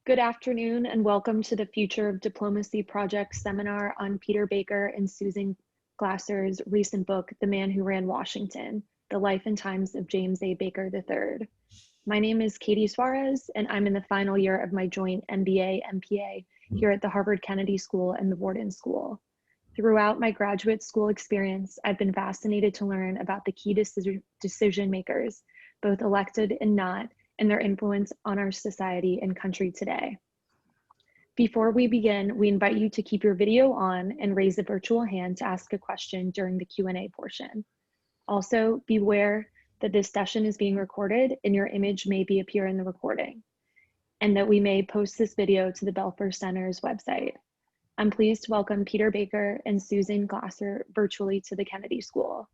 Good afternoon and welcome to the Future of Diplomacy Project seminar on Peter Baker and Susan Glasser's recent book, The Man Who Ran Washington, The Life and Times of James A. Baker III. My name is Katie Suarez and I'm in the final year of my joint MBA/MPA here at the Harvard Kennedy School and the Wharton School. Throughout my graduate school experience, I've been fascinated to learn about the key decision makers, both elected and not, and their influence on our society and country today. Before we begin, we invite you to keep your video on and raise a virtual hand to ask a question during the Q&A portion. Also, beware that this session is being recorded and your image may appear in the recording, and that we may post this video to the Belfer Center's website. I'm pleased to welcome Peter Baker and Susan Glasser virtually to the Kennedy School.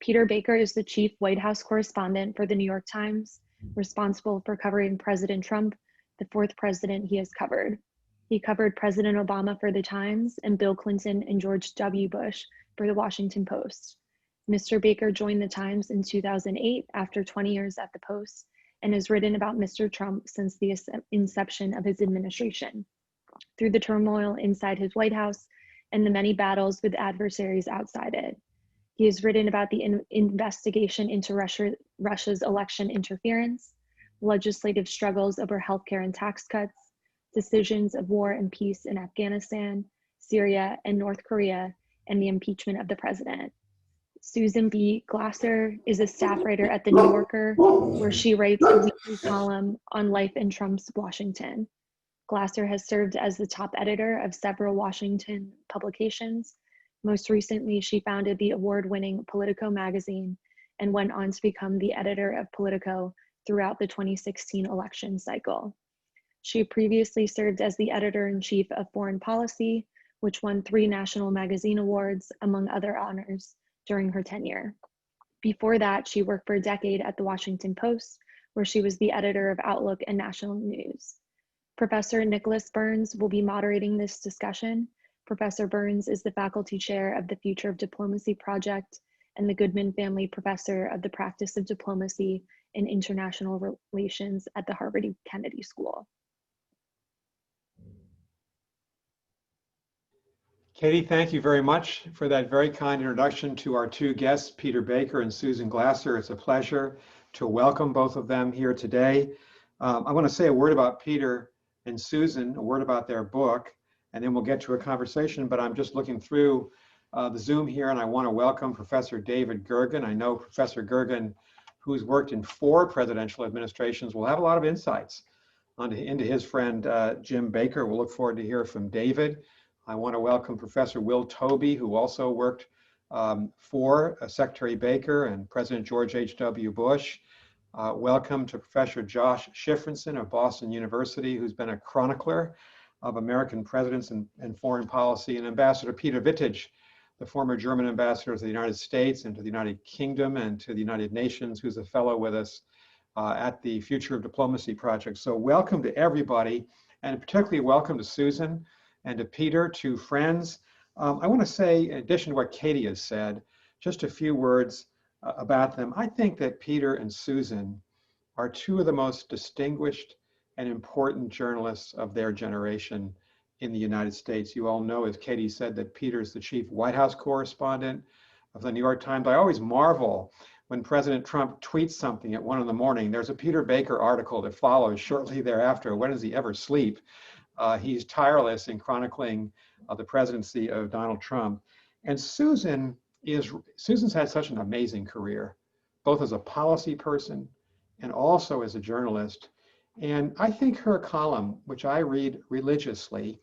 Peter Baker is the chief White House correspondent for the New York Times, responsible for covering President Trump, the fourth president he has covered. He covered President Obama for the Times and Bill Clinton and George W. Bush for the Washington Post. Mr. Baker joined the Times in 2008 after 20 years at the Post and has written about Mr. Trump since the inception of his administration, through the turmoil inside his White House and the many battles with adversaries outside it. He has written about the investigation into Russia's election interference, legislative struggles over healthcare and tax cuts, decisions of war and peace in Afghanistan, Syria, and North Korea, and the impeachment of the president. Susan B. Glasser is a staff writer at The New Yorker, where she writes a weekly column on life in Trump's Washington. Glasser has served as the top editor of several Washington publications. Most recently, she founded the award-winning Politico magazine and went on to become the editor of Politico throughout the 2016 election cycle. She previously served as the editor-in-chief of Foreign Policy, which won 3 national magazine awards, among other honors, during her tenure. Before that, she worked for a decade at the Washington Post, where she was the editor of Outlook and National News. Professor Nicholas Burns will be moderating this discussion. Professor Burns is the faculty chair of the Future of Diplomacy Project and the Goodman Family Professor of the Practice of Diplomacy and International Relations at the Harvard Kennedy School. Katie, thank you very much for that very kind introduction to our 2 guests, Peter Baker and Susan Glasser. It's a pleasure to welcome both of them here today. I want to say a word about Peter and Susan, a word about their book, and then we'll get to a conversation, but I'm just looking through the Zoom here, and I want to welcome Professor David Gergen. I know Professor Gergen, who's worked in 4 presidential administrations, will have a lot of insights into his friend Jim Baker. We'll look forward to hear from David. I want to welcome Professor Will Tobey, who also worked for Secretary Baker and President George H.W. Bush. Welcome to Professor Josh Shifrinson of Boston University, who's been a chronicler of American presidents and foreign policy, and Ambassador Peter Wittig, the former German ambassador to the United States and to the United Kingdom and to the United Nations, who's a fellow with us at the Future of Diplomacy Project. So welcome to everybody, and particularly welcome to Susan and to Peter, 2 friends. I want to say, in addition to what Katie has said, just a few words about them. I think that Peter and Susan are 2 of the most distinguished and important journalists of their generation in the United States. You all know, as Katie said, that Peter's the chief White House correspondent of the New York Times. I always marvel when President Trump tweets something at 1 in the morning. There's a Peter Baker article that follows shortly thereafter. When does he ever sleep? He's tireless in chronicling the presidency of Donald Trump. And Susan's had such an amazing career, both as a policy person and also as a journalist. And I think her column, which I read religiously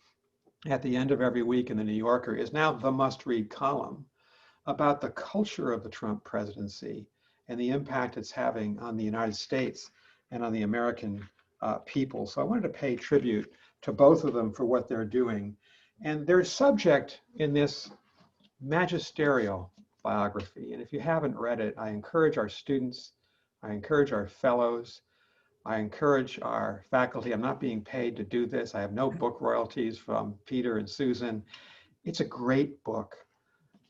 at the end of every week in the New Yorker, is now the must-read column about the culture of the Trump presidency and the impact it's having on the United States and on the American people. So I wanted to pay tribute to both of them for what they're doing. And their subject in this magisterial biography, and if you haven't read it, I encourage our students, I encourage our fellows, I encourage our faculty. I'm not being paid to do this. I have no book royalties from Peter and Susan. It's a great book.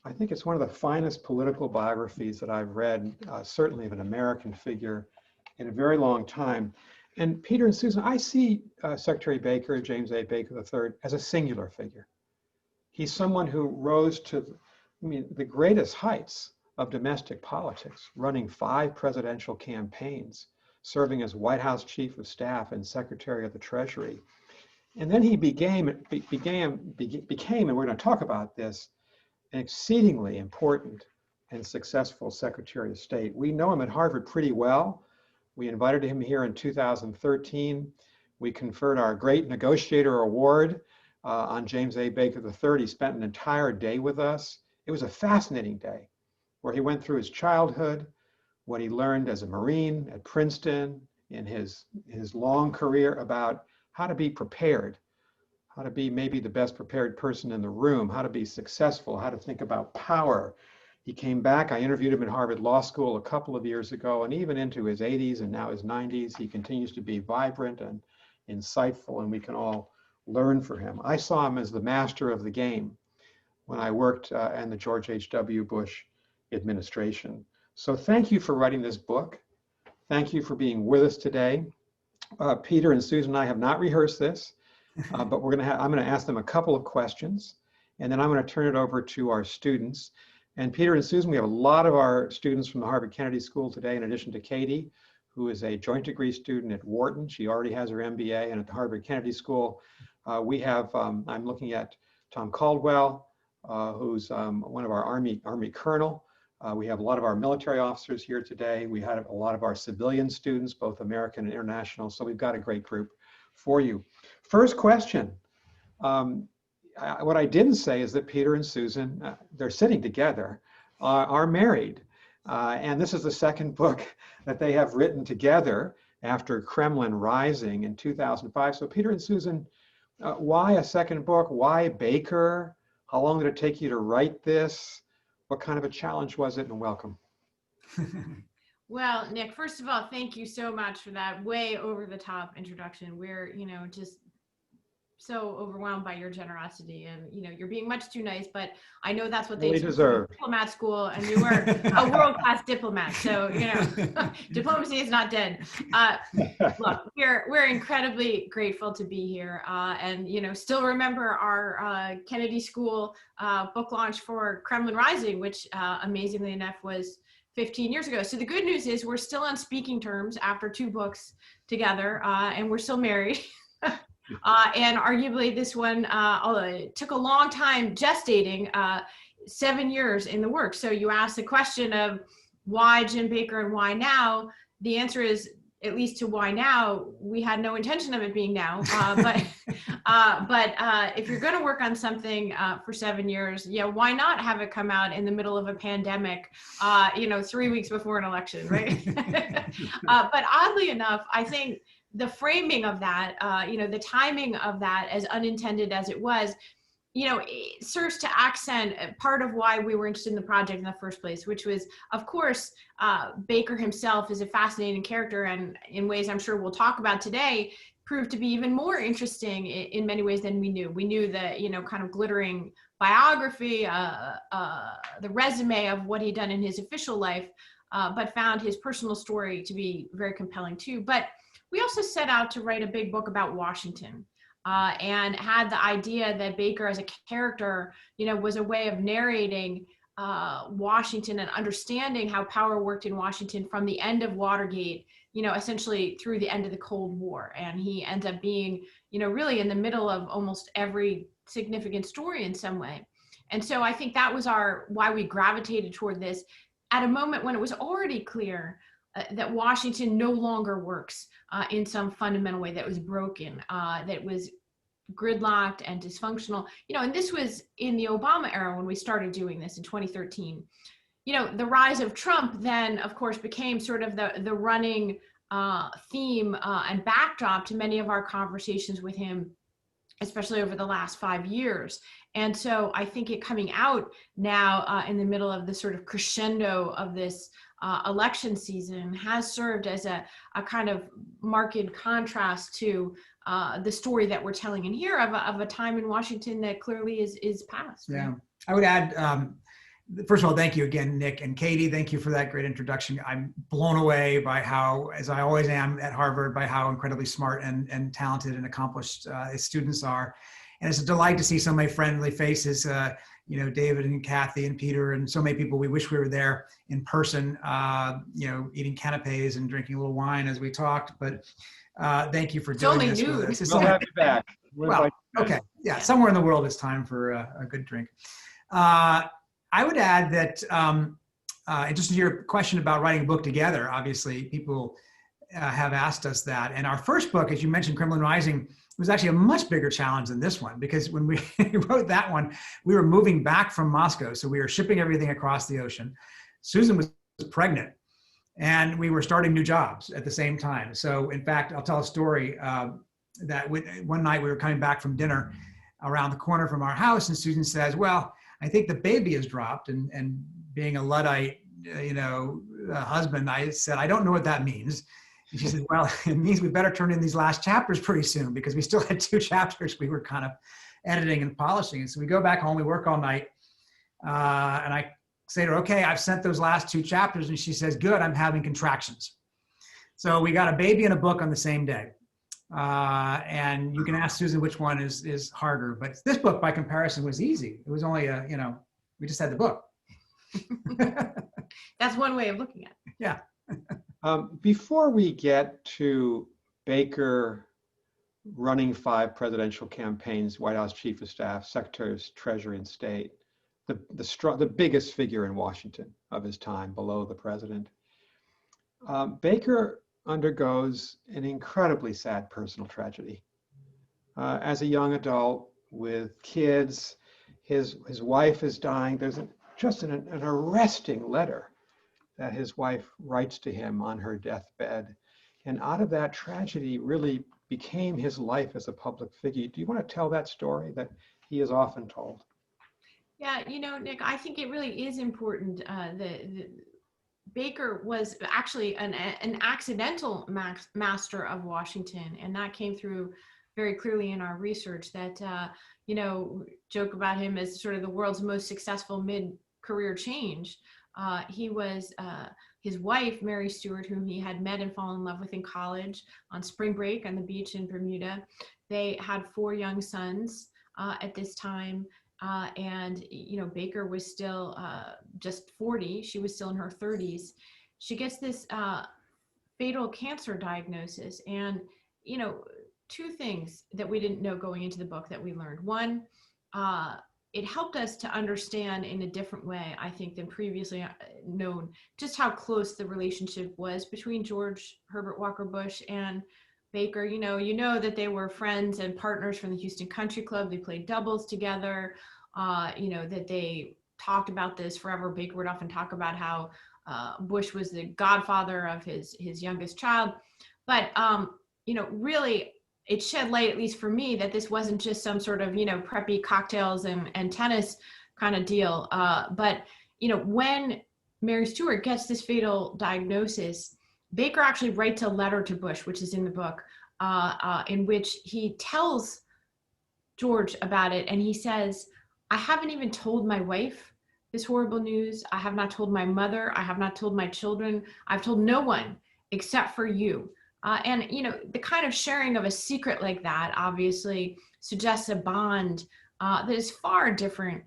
I think it's one of the finest political biographies that I've read, certainly of an American figure, in a very long time. And Peter and Susan, I see Secretary Baker, James A. Baker III, as a singular figure. He's someone who rose to, the greatest heights of domestic politics, running 5 presidential campaigns, serving as White House Chief of Staff and Secretary of the Treasury. And then he became, and we're going to talk about this, an exceedingly important and successful Secretary of State. We know him at Harvard pretty well. We invited him here in 2013. We conferred our Great Negotiator Award on James A. Baker III. He spent an entire day with us. It was a fascinating day where he went through his childhood, what he learned as a Marine at Princeton, in his long career, about how to be prepared, how to be maybe the best prepared person in the room, how to be successful, how to think about power. He came back. I interviewed him at Harvard Law School a couple of years ago, and even into his 80s and now his 90s, he continues to be vibrant and insightful, and we can all learn from him. I saw him as the master of the game when I worked in the George H.W. Bush administration. So thank you for writing this book. Thank you for being with us today. Peter and Susan and I have not rehearsed this, but I'm going to ask them a couple of questions, and then I'm going to turn it over to our students. And Peter and Susan, we have a lot of our students from the Harvard Kennedy School today, in addition to Katie, who is a joint degree student at Wharton. She already has her MBA, and at the Harvard Kennedy School, we have, I'm looking at Tom Caldwell, who's one of our Army Colonel. We have a lot of our military officers here today. We had a lot of our civilian students, both American and international. So we've got a great group for you. First question. What I didn't say is that Peter and Susan, they're sitting together, are married. And this is the second book that they have written together after Kremlin Rising in 2005. So Peter and Susan, why a second book? Why Baker? How long did it take you to write this? What kind of a challenge was it? And welcome. Well, Nick, first of all, thank you so much for that way over the top introduction. We're, just so overwhelmed by your generosity, and you're being much too nice, but I know that's what they deserve. Diplomat school, and you were a world-class diplomat, so diplomacy is not dead. Look, we're incredibly grateful to be here, and still remember our Kennedy School book launch for Kremlin Rising, which amazingly enough was 15 years ago. So the good news is we're still on speaking terms after 2 books together, and we're still married. And arguably this one, although it took a long time gestating, 7 years in the works. So you asked the question of why Jim Baker and why now? The answer is, at least to why now, we had no intention of it being now. But if you're going to work on something for 7 years, why not have it come out in the middle of a pandemic, 3 weeks before an election, right? But oddly enough, I think the framing of that, the timing of that, as unintended as it was, it serves to accent part of why we were interested in the project in the first place, which was, of course, Baker himself is a fascinating character, and in ways I'm sure we'll talk about today, proved to be even more interesting in many ways than we knew. We knew the, kind of glittering biography, the resume of what he'd done in his official life, but found his personal story to be very compelling too. But we also set out to write a big book about Washington, and had the idea that Baker as a character, was a way of narrating Washington and understanding how power worked in Washington from the end of Watergate, essentially through the end of the Cold War. And he ends up being, really in the middle of almost every significant story in some way. And so I think that was why we gravitated toward this at a moment when it was already clear that Washington no longer works in some fundamental way, that was broken, that was gridlocked and dysfunctional. And this was in the Obama era when we started doing this in 2013. The rise of Trump then, of course, became sort of the running theme and backdrop to many of our conversations with him, especially over the last 5 years. And so I think it coming out now in the middle of the sort of crescendo of this election season has served as a kind of marked contrast to the story that we're telling in here of a time in Washington that clearly is past. Yeah, I would add, first of all, thank you again, Nick and Katie. Thank you for that great introduction. I'm blown away by how, as I always am at Harvard, by how incredibly smart and talented and accomplished its students are. And it's a delight to see so many friendly faces, David and Kathy and Peter and so many people. We wish we were there in person, eating canapes and drinking a little wine as we talked. But thank you for doing this with us. We'll have you back. Well, okay. Yeah, somewhere in the world it's time for a good drink. I would add that just to your question about writing a book together, obviously people have asked us that. And our first book, as you mentioned, Kremlin Rising, was actually a much bigger challenge than this one, because when we wrote that one, we were moving back from Moscow. So we were shipping everything across the ocean. Susan was pregnant and we were starting new jobs at the same time. So in fact, I'll tell a story that one night we were coming back from dinner around the corner from our house, and Susan says, well, I think the baby has dropped. And being a Luddite, husband, I said, I don't know what that means. And she said, well, it means we better turn in these last chapters pretty soon, because we still had 2 chapters we were kind of editing and polishing. And so we go back home, we work all night. And I say to her, okay, I've sent those last 2 chapters. And she says, good, I'm having contractions. So we got a baby and a book on the same day. And you can ask Susan which one is harder, but this book by comparison was easy. It was only we just had the book. That's one way of looking at it. Yeah. Before we get to Baker running 5 presidential campaigns, White House Chief of Staff, Secretary of Treasury and State, the biggest figure in Washington of his time, below the president, Baker undergoes an incredibly sad personal tragedy. As a young adult with kids, his wife is dying. There's just an arresting letter that his wife writes to him on her deathbed. And out of that tragedy really became his life as a public figure. Do you want to tell that story that he is often told? Yeah, Nick, I think it really is important. Baker was actually an accidental master of Washington, and that came through very clearly in our research. That joke about him as sort of the world's most successful mid-career change. He was his wife, Mary Stuart, whom he had met and fallen in love with in college on spring break on the beach in Bermuda. They had 4 young sons at this time. And Baker was still just 40. She was still in her 30s. She gets this fatal cancer diagnosis. And, 2 things that we didn't know going into the book that we learned. One, it helped us to understand in a different way, I think, than previously known, just how close the relationship was between George Herbert Walker Bush and Baker. You know that they were friends and partners from the Houston Country Club. They played doubles together. That they talked about this forever. Baker would often talk about how Bush was the godfather of his youngest child. But, really, it shed light, at least for me, that this wasn't just some sort of, preppy cocktails and tennis kind of deal. But, when Mary Stuart gets this fatal diagnosis, Baker actually writes a letter to Bush, which is in the book, in which he tells George about it. And he says, I haven't even told my wife this horrible news. I have not told my mother. I have not told my children. I've told no one except for you. And the kind of sharing of a secret like that obviously suggests a bond that is far different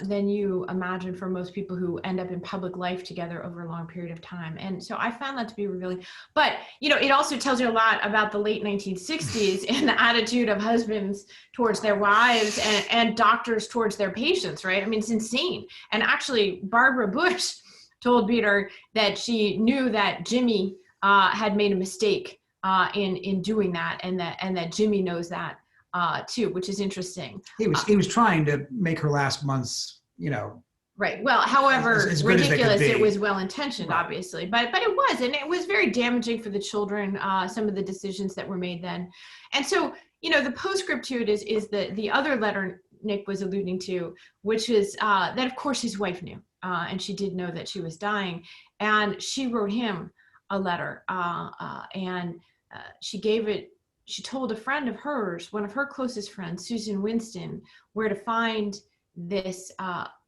than you imagine for most people who end up in public life together over a long period of time. And so I found that to be revealing. But, it also tells you a lot about the late 1960s and the attitude of husbands towards their wives and doctors towards their patients, right? I mean, it's insane. And actually, Barbara Bush told Peter that she knew that Jimmy had made a mistake in doing that, and that Jimmy knows that too, which is interesting. He was trying to make her last months, Right. Well, however as ridiculous it was, well intentioned, right. Obviously, but it was, and it was very damaging for the children. Some of the decisions that were made then, and so the postscript to it is the other letter Nick was alluding to, which is that of course his wife knew, and she did know that she was dying, and she wrote him a letter, and she gave it. She told a friend of hers, one of her closest friends, Susan Winston, where to find this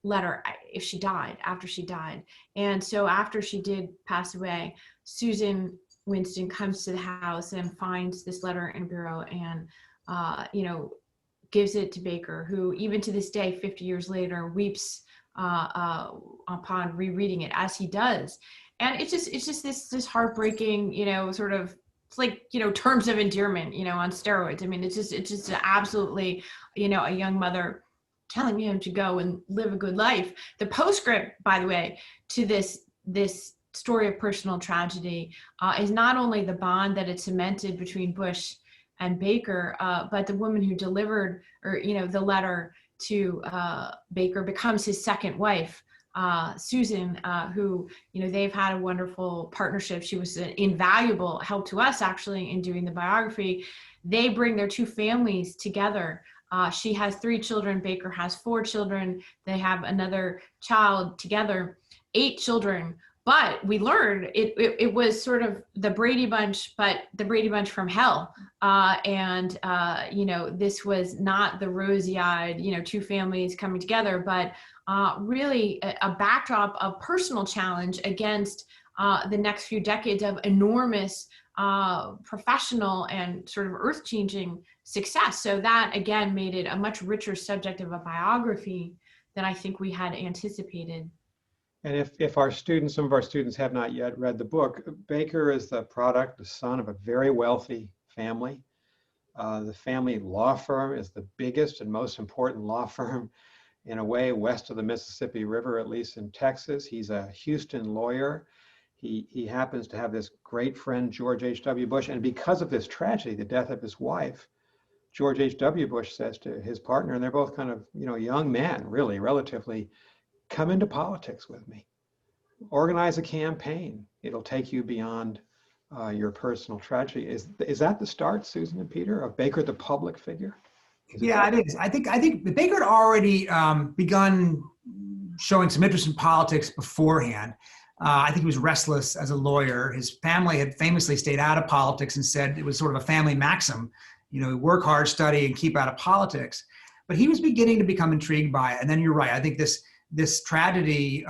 letter if she died, after she died. And so after she did pass away, Susan Winston comes to the house and finds this letter in bureau and, gives it to Baker, who even to this day, 50 years later, weeps upon rereading it, as he does. And it's just this heartbreaking, sort of, it's like, terms of endearment, on steroids. I mean, it's just absolutely, a young mother telling him to go and live a good life. The postscript, by the way, to this story of personal tragedy is not only the bond that it cemented between Bush and Baker, but the woman who delivered, or the letter to Baker becomes his second wife, Susan, who they've had a wonderful partnership. She was an invaluable help to us actually in doing the biography. They bring their two families together. She has 3 children. Baker has 4 children. They have another child together, 8 children. But we learned it was sort of the Brady Bunch, but the Brady Bunch from hell. This was not the rosy-eyed, 2 families coming together, but really a backdrop of personal challenge against the next few decades of enormous professional and sort of earth-changing success. So that, again, made it a much richer subject of a biography than I think we had anticipated. And if some of our students have not yet read the book, Baker is the son of a very wealthy family. The family law firm is the biggest and most important law firm in a way west of the Mississippi River, at least in Texas. He's a Houston lawyer. He happens to have this great friend, George H.W. Bush. And because of this tragedy, the death of his wife, George H.W. Bush says to his partner, and they're both kind of, young men, really, relatively, come into politics with me. Organize a campaign. It'll take you beyond your personal tragedy. Is that the start, Susan and Peter, of Baker the public figure? Yeah, it is. I think Baker had already begun showing some interest in politics beforehand. I think he was restless as a lawyer. His family had famously stayed out of politics and said it was sort of a family maxim, work hard, study, and keep out of politics. But he was beginning to become intrigued by it. And then you're right. I think this tragedy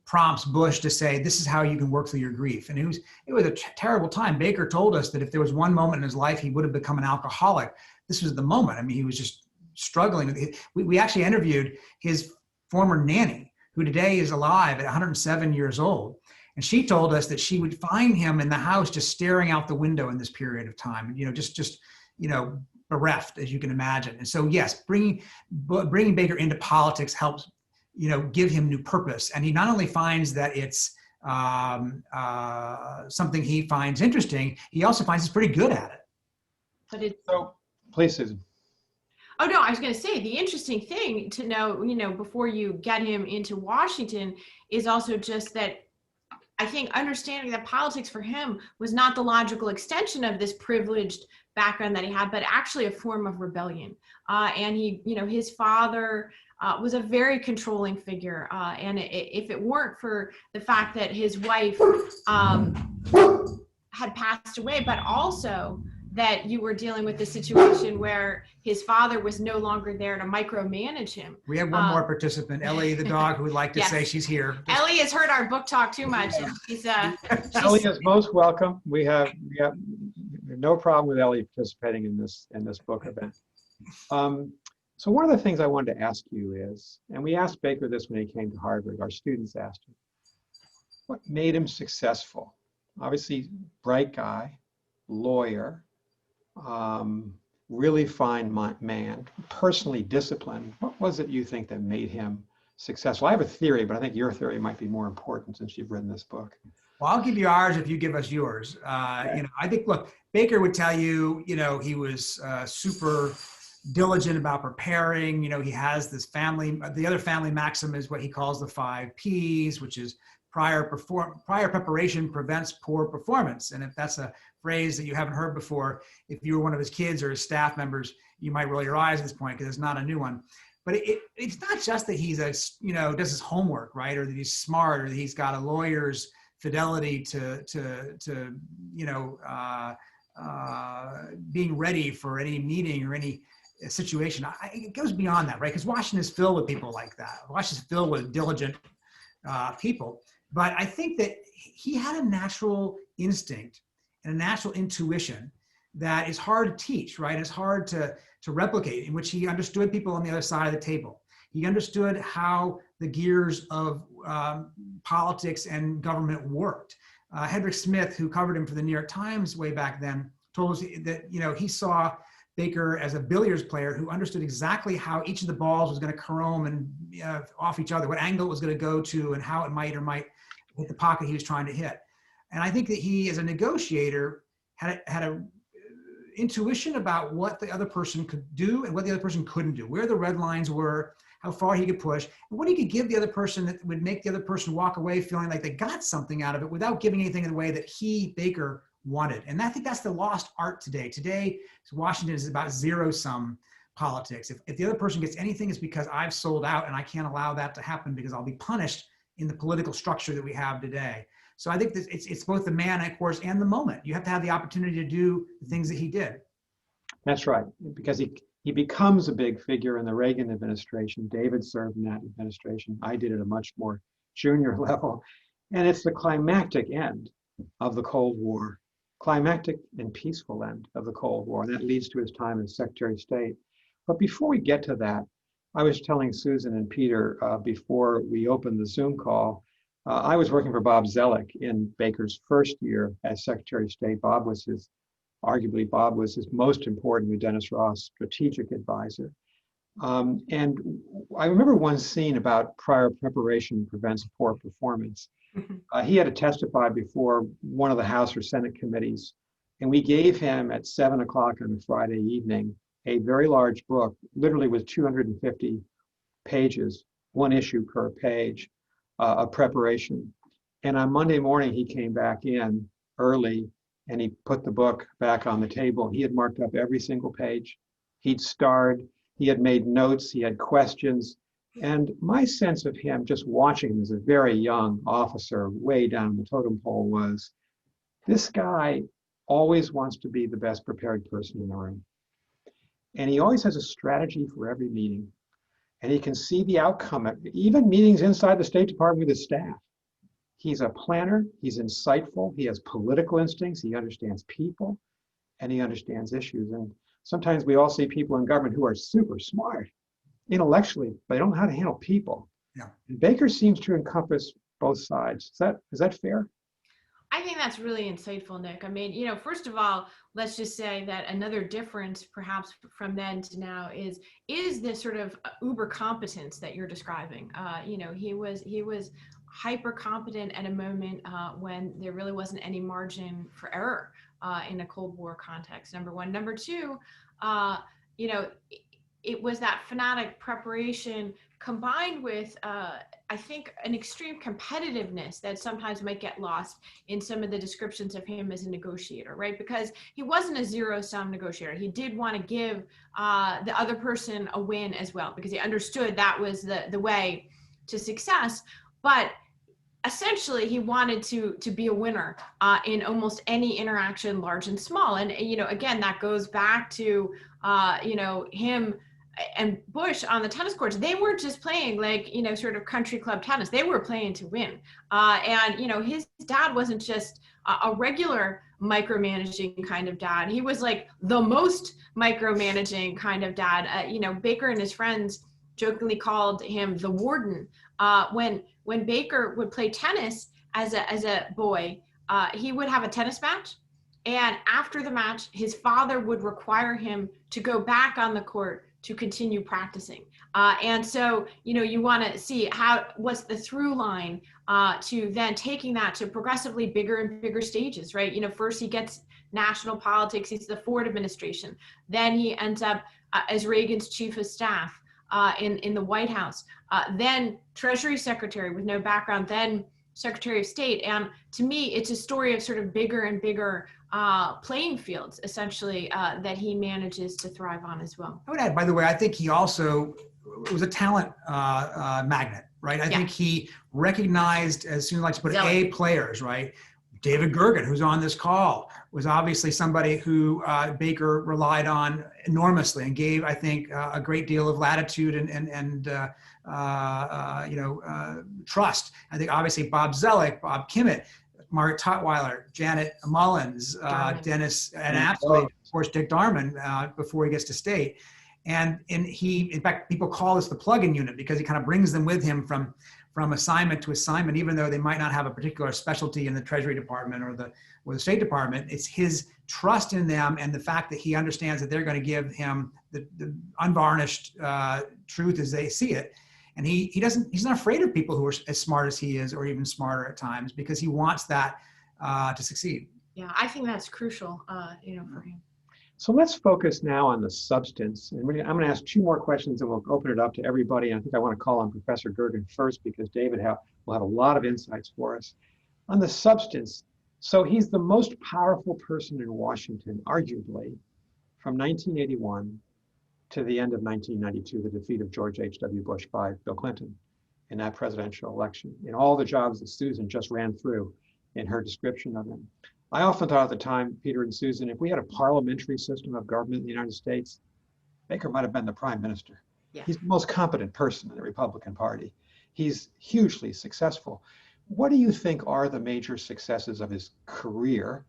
prompts Bush to say, this is how you can work through your grief. And it was a terrible time. Baker told us that if there was one moment in his life he would have become an alcoholic, this was the moment. I mean, he was just struggling. We actually interviewed his former nanny, who today is alive at 107 years old. And she told us that she would find him in the house just staring out the window in this period of time, just bereft, as you can imagine. And so, yes, bringing Baker into politics helps, give him new purpose. And he not only finds that it's something he finds interesting, he also finds he's pretty good at it. But so, please, Susan. Oh, no, I was going to say the interesting thing to know, before you get him into Washington is also just that I think understanding that politics for him was not the logical extension of this privileged background that he had, but actually a form of rebellion. And he, his father was a very controlling figure. And if it weren't for the fact that his wife had passed away, but also that you were dealing with the situation where his father was no longer there to micromanage him. We have one more participant, Ellie the dog, who would like to say she's here. Ellie has heard our book talk too much. And she's Ellie is most welcome. We have no problem with Ellie participating in this book event. So one of the things I wanted to ask you is, and we asked Baker this when he came to Harvard, our students asked him, what made him successful? Obviously, bright guy, lawyer, really fine man, personally disciplined. What was it you think that made him successful? I have a theory, but I think your theory might be more important since you've written this book. Well, I'll give you ours if you give us yours. I think, look, Baker would tell you, he was super diligent about preparing. He has this family. The other family maxim is what he calls the 5 Ps, which is prior preparation prevents poor performance. And if that's a phrase that you haven't heard before, if you were one of his kids or his staff members, you might roll your eyes at this point because it's not a new one. But it's not just that he's does his homework, right, or that he's smart, or that he's got a lawyer's fidelity to being ready for any meeting or any situation. It goes beyond that, right? Because Washington is filled with people like that. Washington is filled with diligent people. But I think that he had a natural instinct and a natural intuition that is hard to teach, right? It's hard to replicate, in which he understood people on the other side of the table. He understood how the gears of politics and government worked. Hedrick Smith, who covered him for the New York Times way back then, told us that he saw Baker as a billiards player who understood exactly how each of the balls was going to carome and off each other, what angle it was going to go to, and how it might or might hit the pocket he was trying to hit. And I think that he, as a negotiator, had a intuition about what the other person could do and what the other person couldn't do, where the red lines were, how far he could push, and what he could give the other person that would make the other person walk away feeling like they got something out of it without giving anything in the way that he, Baker, wanted. And I think that's the lost art today. Today, Washington is about zero-sum politics. If the other person gets anything, it's because I've sold out, and I can't allow that to happen because I'll be punished in the political structure that we have today. So I think that it's both the man, of course, and the moment. You have to have the opportunity to do the things that he did. That's right, because he becomes a big figure in the Reagan administration. David served in that administration. I did at a much more junior level. And it's the climactic end of the Cold War, climactic and peaceful end of the Cold War. And that leads to his time as Secretary of State. But before we get to that, I was telling Susan and Peter before we opened the Zoom call, I was working for Bob Zoellick in Baker's first year as Secretary of State. Arguably, Bob was his most important, with Dennis Ross, strategic advisor. And I remember one scene about prior preparation prevents poor performance. He had to testify before one of the House or Senate committees, and we gave him at 7 o'clock on a Friday evening a very large book, literally with 250 pages, one issue per page of preparation. And on Monday morning, he came back in early and he put the book back on the table. He had marked up every single page. He'd starred, he had made notes, he had questions. And my sense of him, just watching him as a very young officer way down the totem pole, was this guy always wants to be the best prepared person in the room. And he always has a strategy for every meeting. And he can see the outcome, even meetings inside the State Department with his staff. He's a planner, he's insightful, he has political instincts, he understands people, and he understands issues. And sometimes we all see people in government who are super smart intellectually, but they don't know how to handle people. Yeah. And Baker seems to encompass both sides. Is that fair? I think that's really insightful, Nick. I mean, first of all, let's just say that another difference perhaps from then to now is this sort of uber competence that you're describing. He was hyper competent at a moment when there really wasn't any margin for error in a Cold War context, number one. Number two, it was that fanatic preparation combined with, I think, an extreme competitiveness that sometimes might get lost in some of the descriptions of him as a negotiator, right? Because he wasn't a zero-sum negotiator. He did want to give the other person a win as well, because he understood that was the way to success. But essentially, he wanted to be a winner in almost any interaction, large and small. And, again, that goes back to, him and Bush on the tennis courts. They weren't just playing like, sort of country club tennis. They were playing to win. And, his dad wasn't just a regular micromanaging kind of dad. He was like the most micromanaging kind of dad. Baker and his friends jokingly called him the warden. When Baker would play tennis as a boy, he would have a tennis match. And after the match, his father would require him to go back on the court to continue practicing. And so, you want to see what's the through line to then taking that to progressively bigger and bigger stages, right? First he gets national politics, he's the Ford administration. Then he ends up as Reagan's chief of staff in the White House. Then Treasury Secretary with no background, then Secretary of State. And to me, it's a story of sort of bigger and bigger playing fields, essentially, that he manages to thrive on as well. I would add, by the way, I think he also was a talent magnet, right? I think he recognized, as soon as to put A players, right? David Gergen, who's on this call, was obviously somebody who Baker relied on enormously and gave, I think, a great deal of latitude and trust. I think obviously Bob Zellick, Bob Kimmett, Margaret Tutwiler, Janet Mullins, Dennis, and absolutely, of course, Dick Darman before he gets to state. And he, in fact, people call this the plug-in unit because he kind of brings them with him from assignment to assignment, even though they might not have a particular specialty in the Treasury Department or the State Department. It's his trust in them and the fact that he understands that they're going to give him the unvarnished truth as they see it. And he's not afraid of people who are as smart as he is, or even smarter at times, because he wants that to succeed. Yeah, I think that's crucial, for him. So let's focus now on the substance. And I'm going to ask two more questions and we'll open it up to everybody. And I think I want to call on Professor Gergen first because David will have a lot of insights for us. On the substance, so he's the most powerful person in Washington, arguably, from 1981 to the end of 1992, the defeat of George H.W. Bush by Bill Clinton in that presidential election, in all the jobs that Susan just ran through in her description of him. I often thought at the time, Peter and Susan, if we had a parliamentary system of government in the United States, Baker might have been the prime minister. Yeah. He's the most competent person in the Republican Party. He's hugely successful. What do you think are the major successes of his career?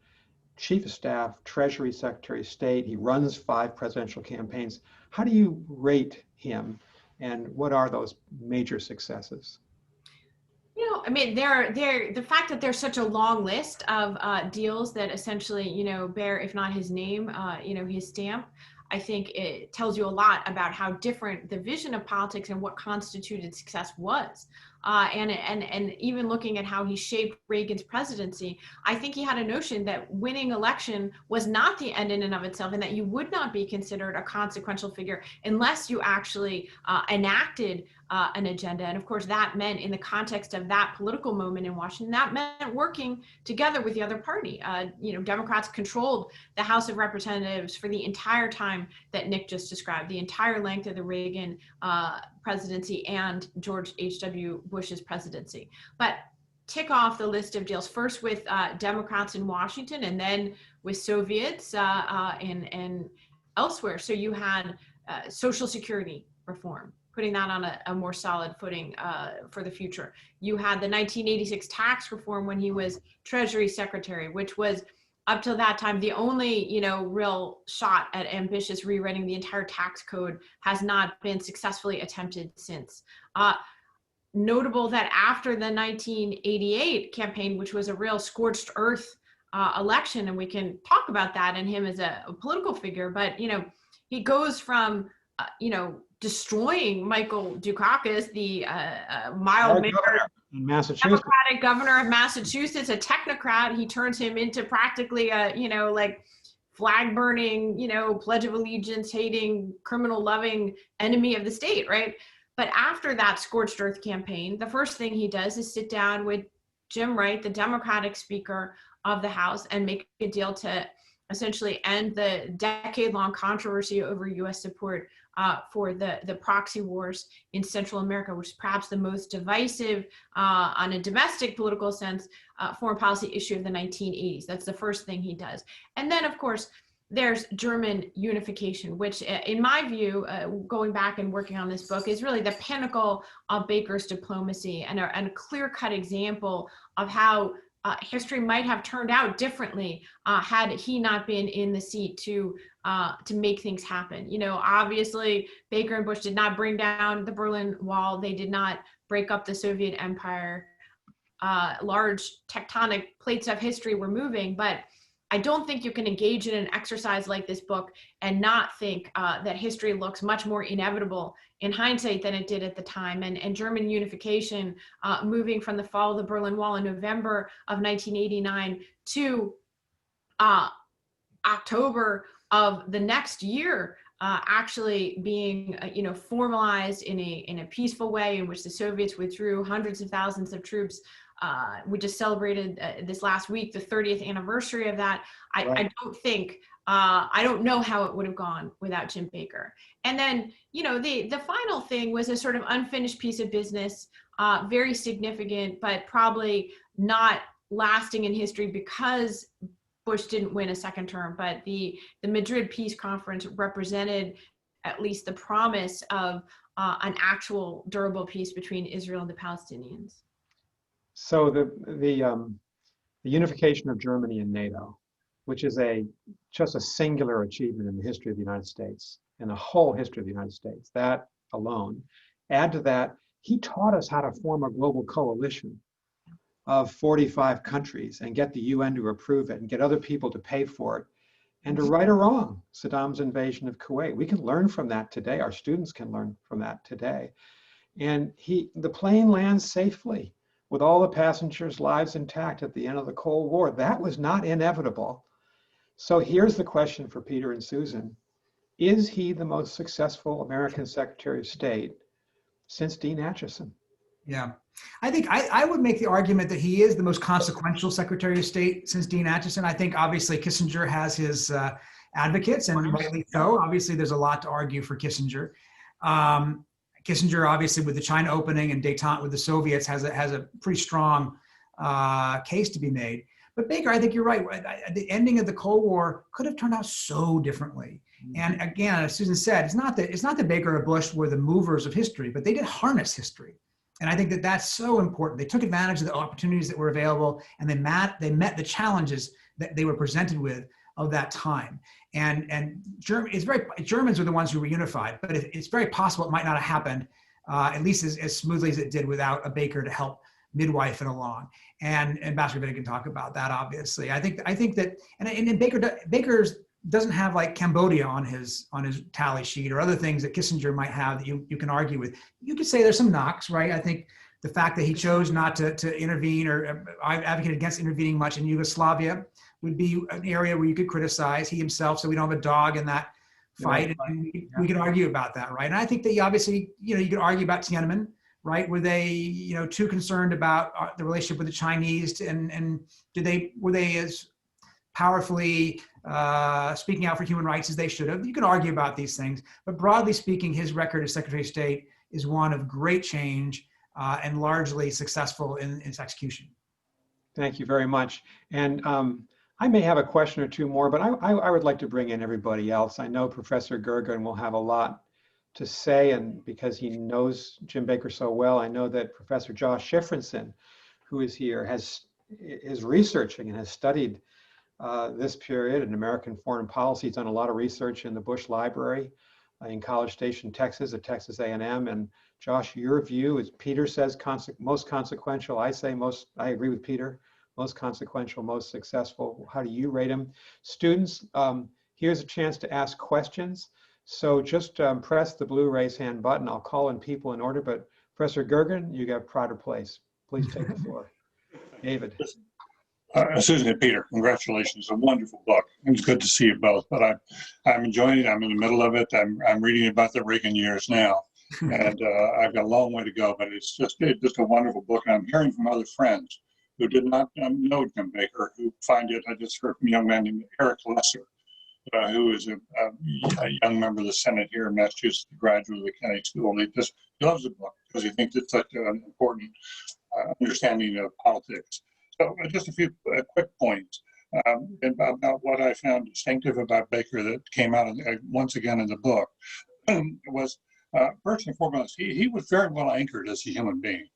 Chief of Staff, Treasury Secretary of State, he runs 5 presidential campaigns. How do you rate him, and what are those major successes? The fact that there's such a long list of deals that essentially, bear, if not his name, his stamp, I think it tells you a lot about how different the vision of politics and what constituted success was. And even looking at how he shaped Reagan's presidency, I think he had a notion that winning election was not the end in and of itself, and that you would not be considered a consequential figure unless you actually enacted an agenda. And of course, that meant, in the context of that political moment in Washington, that meant working together with the other party. Democrats controlled the House of Representatives for the entire time that Nick just described, the entire length of the Reagan presidency and George H.W. Bush's presidency. But tick off the list of deals, first with Democrats in Washington and then with Soviets and elsewhere. So you had Social Security reform, putting that on a more solid footing for the future. You had the 1986 tax reform when he was Treasury Secretary, which was, up till that time, the only, real shot at ambitious rewriting the entire tax code, has not been successfully attempted since. Notable that after the 1988 campaign, which was a real scorched earth election, and we can talk about that and him as a political figure, but, he goes from, destroying Michael Dukakis, the mild-mannered Democratic governor of Massachusetts, a technocrat. He turns him into practically a, flag-burning, Pledge of Allegiance hating, criminal-loving enemy of the state, right? But after that scorched earth campaign, the first thing he does is sit down with Jim Wright, the Democratic Speaker of the House, and make a deal to essentially end the decade-long controversy over U.S. support for the proxy wars in Central America, which is perhaps the most divisive on a domestic political sense foreign policy issue of the 1980s. That's the first thing he does. And then, of course, there's German unification, which in my view, going back and working on this book, is really the pinnacle of Baker's diplomacy and a clear-cut example of how history might have turned out differently had he not been in the seat to make things happen. Obviously, Baker and Bush did not bring down the Berlin Wall. They did not break up the Soviet Empire. Large tectonic plates of history were moving, but I don't think you can engage in an exercise like this book and not think that history looks much more inevitable in hindsight than it did at the time. And German unification, moving from the fall of the Berlin Wall in November of 1989 to October of the next year, actually being formalized in a peaceful way in which the Soviets withdrew hundreds of thousands of troops. We just celebrated this last week the 30th anniversary of that. I don't think, I don't know how it would have gone without Jim Baker. And then, the final thing was a sort of unfinished piece of business, very significant, but probably not lasting in history because Bush didn't win a second term, but the Madrid Peace Conference represented at least the promise of an actual durable peace between Israel and the Palestinians. So the unification of Germany and NATO, which is just a singular achievement in the history of the United States, in the whole history of the United States, that alone. Add to that, he taught us how to form a global coalition of 45 countries and get the UN to approve it and get other people to pay for it and to right or wrong Saddam's invasion of Kuwait. We can learn from that today. Our students can learn from that today. And the plane lands safely with all the passengers' lives intact at the end of the Cold War. That was not inevitable. So here's the question for Peter and Susan. Is he the most successful American Secretary of State since Dean Acheson? Yeah, I think I would make the argument that he is the most consequential Secretary of State since Dean Acheson. I think obviously Kissinger has his advocates, and rightly so. Obviously, there's a lot to argue for Kissinger. Kissinger, obviously, with the China opening and détente with the Soviets, has a pretty strong case to be made. But Baker, I think you're right. The ending of the Cold War could have turned out so differently. And again, as Susan said, it's not that Baker or Bush were the movers of history, but they did harness history. And I think that that's so important. They took advantage of the opportunities that were available, and they met the challenges that they were presented with of that time. And Germans were the ones who were unified, but it's very possible it might not have happened, at least as smoothly as it did without a Baker to help midwife it along. And Ambassador Wittig can talk about that, obviously. I think that, and Baker's doesn't have like Cambodia on his tally sheet or other things that Kissinger might have that you can argue with. You could say there's some knocks, right? I think the fact that he chose not to intervene or advocated against intervening much in Yugoslavia would be an area where you could criticize. He himself said we don't have a dog in that fight. Right. And we could argue about that, right? And I think that you obviously, you could argue about Tiananmen, right? Were they, too concerned about the relationship with the Chinese, and were they as powerfully speaking out for human rights as they should have? You could argue about these things, but broadly speaking, his record as Secretary of State is one of great change and largely successful in its execution. Thank you very much. And I may have a question or two more, but I would like to bring in everybody else. I know Professor Gergen will have a lot to say, and because he knows Jim Baker so well, I know that Professor Josh Shifrinson, who is here, is researching and has studied this period in American foreign policy. He's done a lot of research in the Bush Library in College Station, Texas, at Texas A&M. And Josh, your view is Peter says most consequential. I say I agree with Peter, most consequential, most successful. How do you rate him? Students, here's a chance to ask questions. So just press the blue raise hand button. I'll call in people in order, but Professor Gergen, you got pride of place. Please take the floor. David. Susan and Peter, congratulations. It's a wonderful book. It's good to see you both, but I'm enjoying it. I'm in the middle of it. I'm reading about the Reagan years now, and I've got a long way to go, but it's just a wonderful book. And I'm hearing from other friends who did not know Jim Baker, who find it. I just heard from a young man named Eric Lesser, who is a young member of the Senate here in Massachusetts, a graduate of the Kennedy School. And he loves the book because he thinks it's such an important understanding of politics. So just a few quick points about what I found distinctive about Baker that came out once again in the book was first and foremost, he was very well anchored as a human being.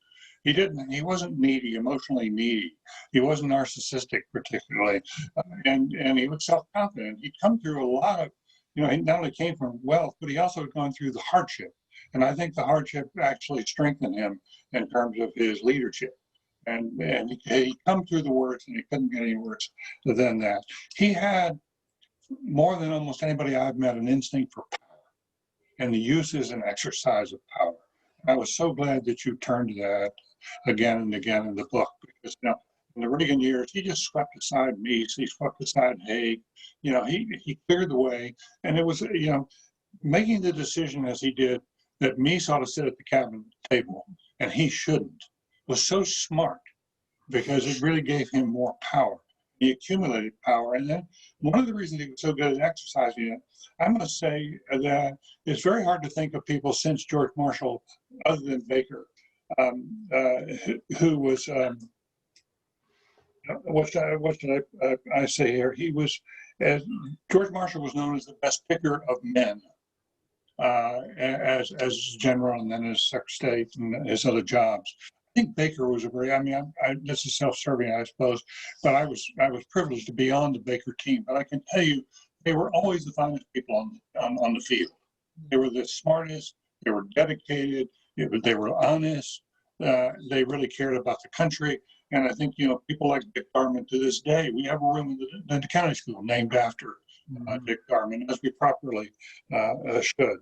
He wasn't needy, emotionally needy. He wasn't narcissistic particularly, and he was self-confident. He'd come through a lot of, he not only came from wealth, but he also had gone through the hardship. And I think the hardship actually strengthened him in terms of his leadership. And he come through the worst, and he couldn't get any worse than that. He had, more than almost anybody I've met, an instinct for power and the uses and exercise of power. I was so glad that you turned to that again and again in the book, because in the Reagan years, he just swept aside Meese, he swept aside Haig, he cleared the way, and it was, making the decision as he did that Meese ought to sit at the cabinet table and he shouldn't, was so smart, because it really gave him more power. He accumulated power, and then one of the reasons he was so good at exercising it, I must say that it's very hard to think of people since George Marshall, other than Baker, who was what should I say here? He was, George Marshall was known as the best picker of men, as general and then as secretary of state and his other jobs. I think Baker was a very, I mean, this is self-serving, I suppose, but I was privileged to be on the Baker team. But I can tell you, they were always the finest people on the field. They were the smartest. They were dedicated. They were honest. They really cared about the country. And I think, people like Dick Garman to this day, we have a room in the county school named after Dick Garman, as we properly should.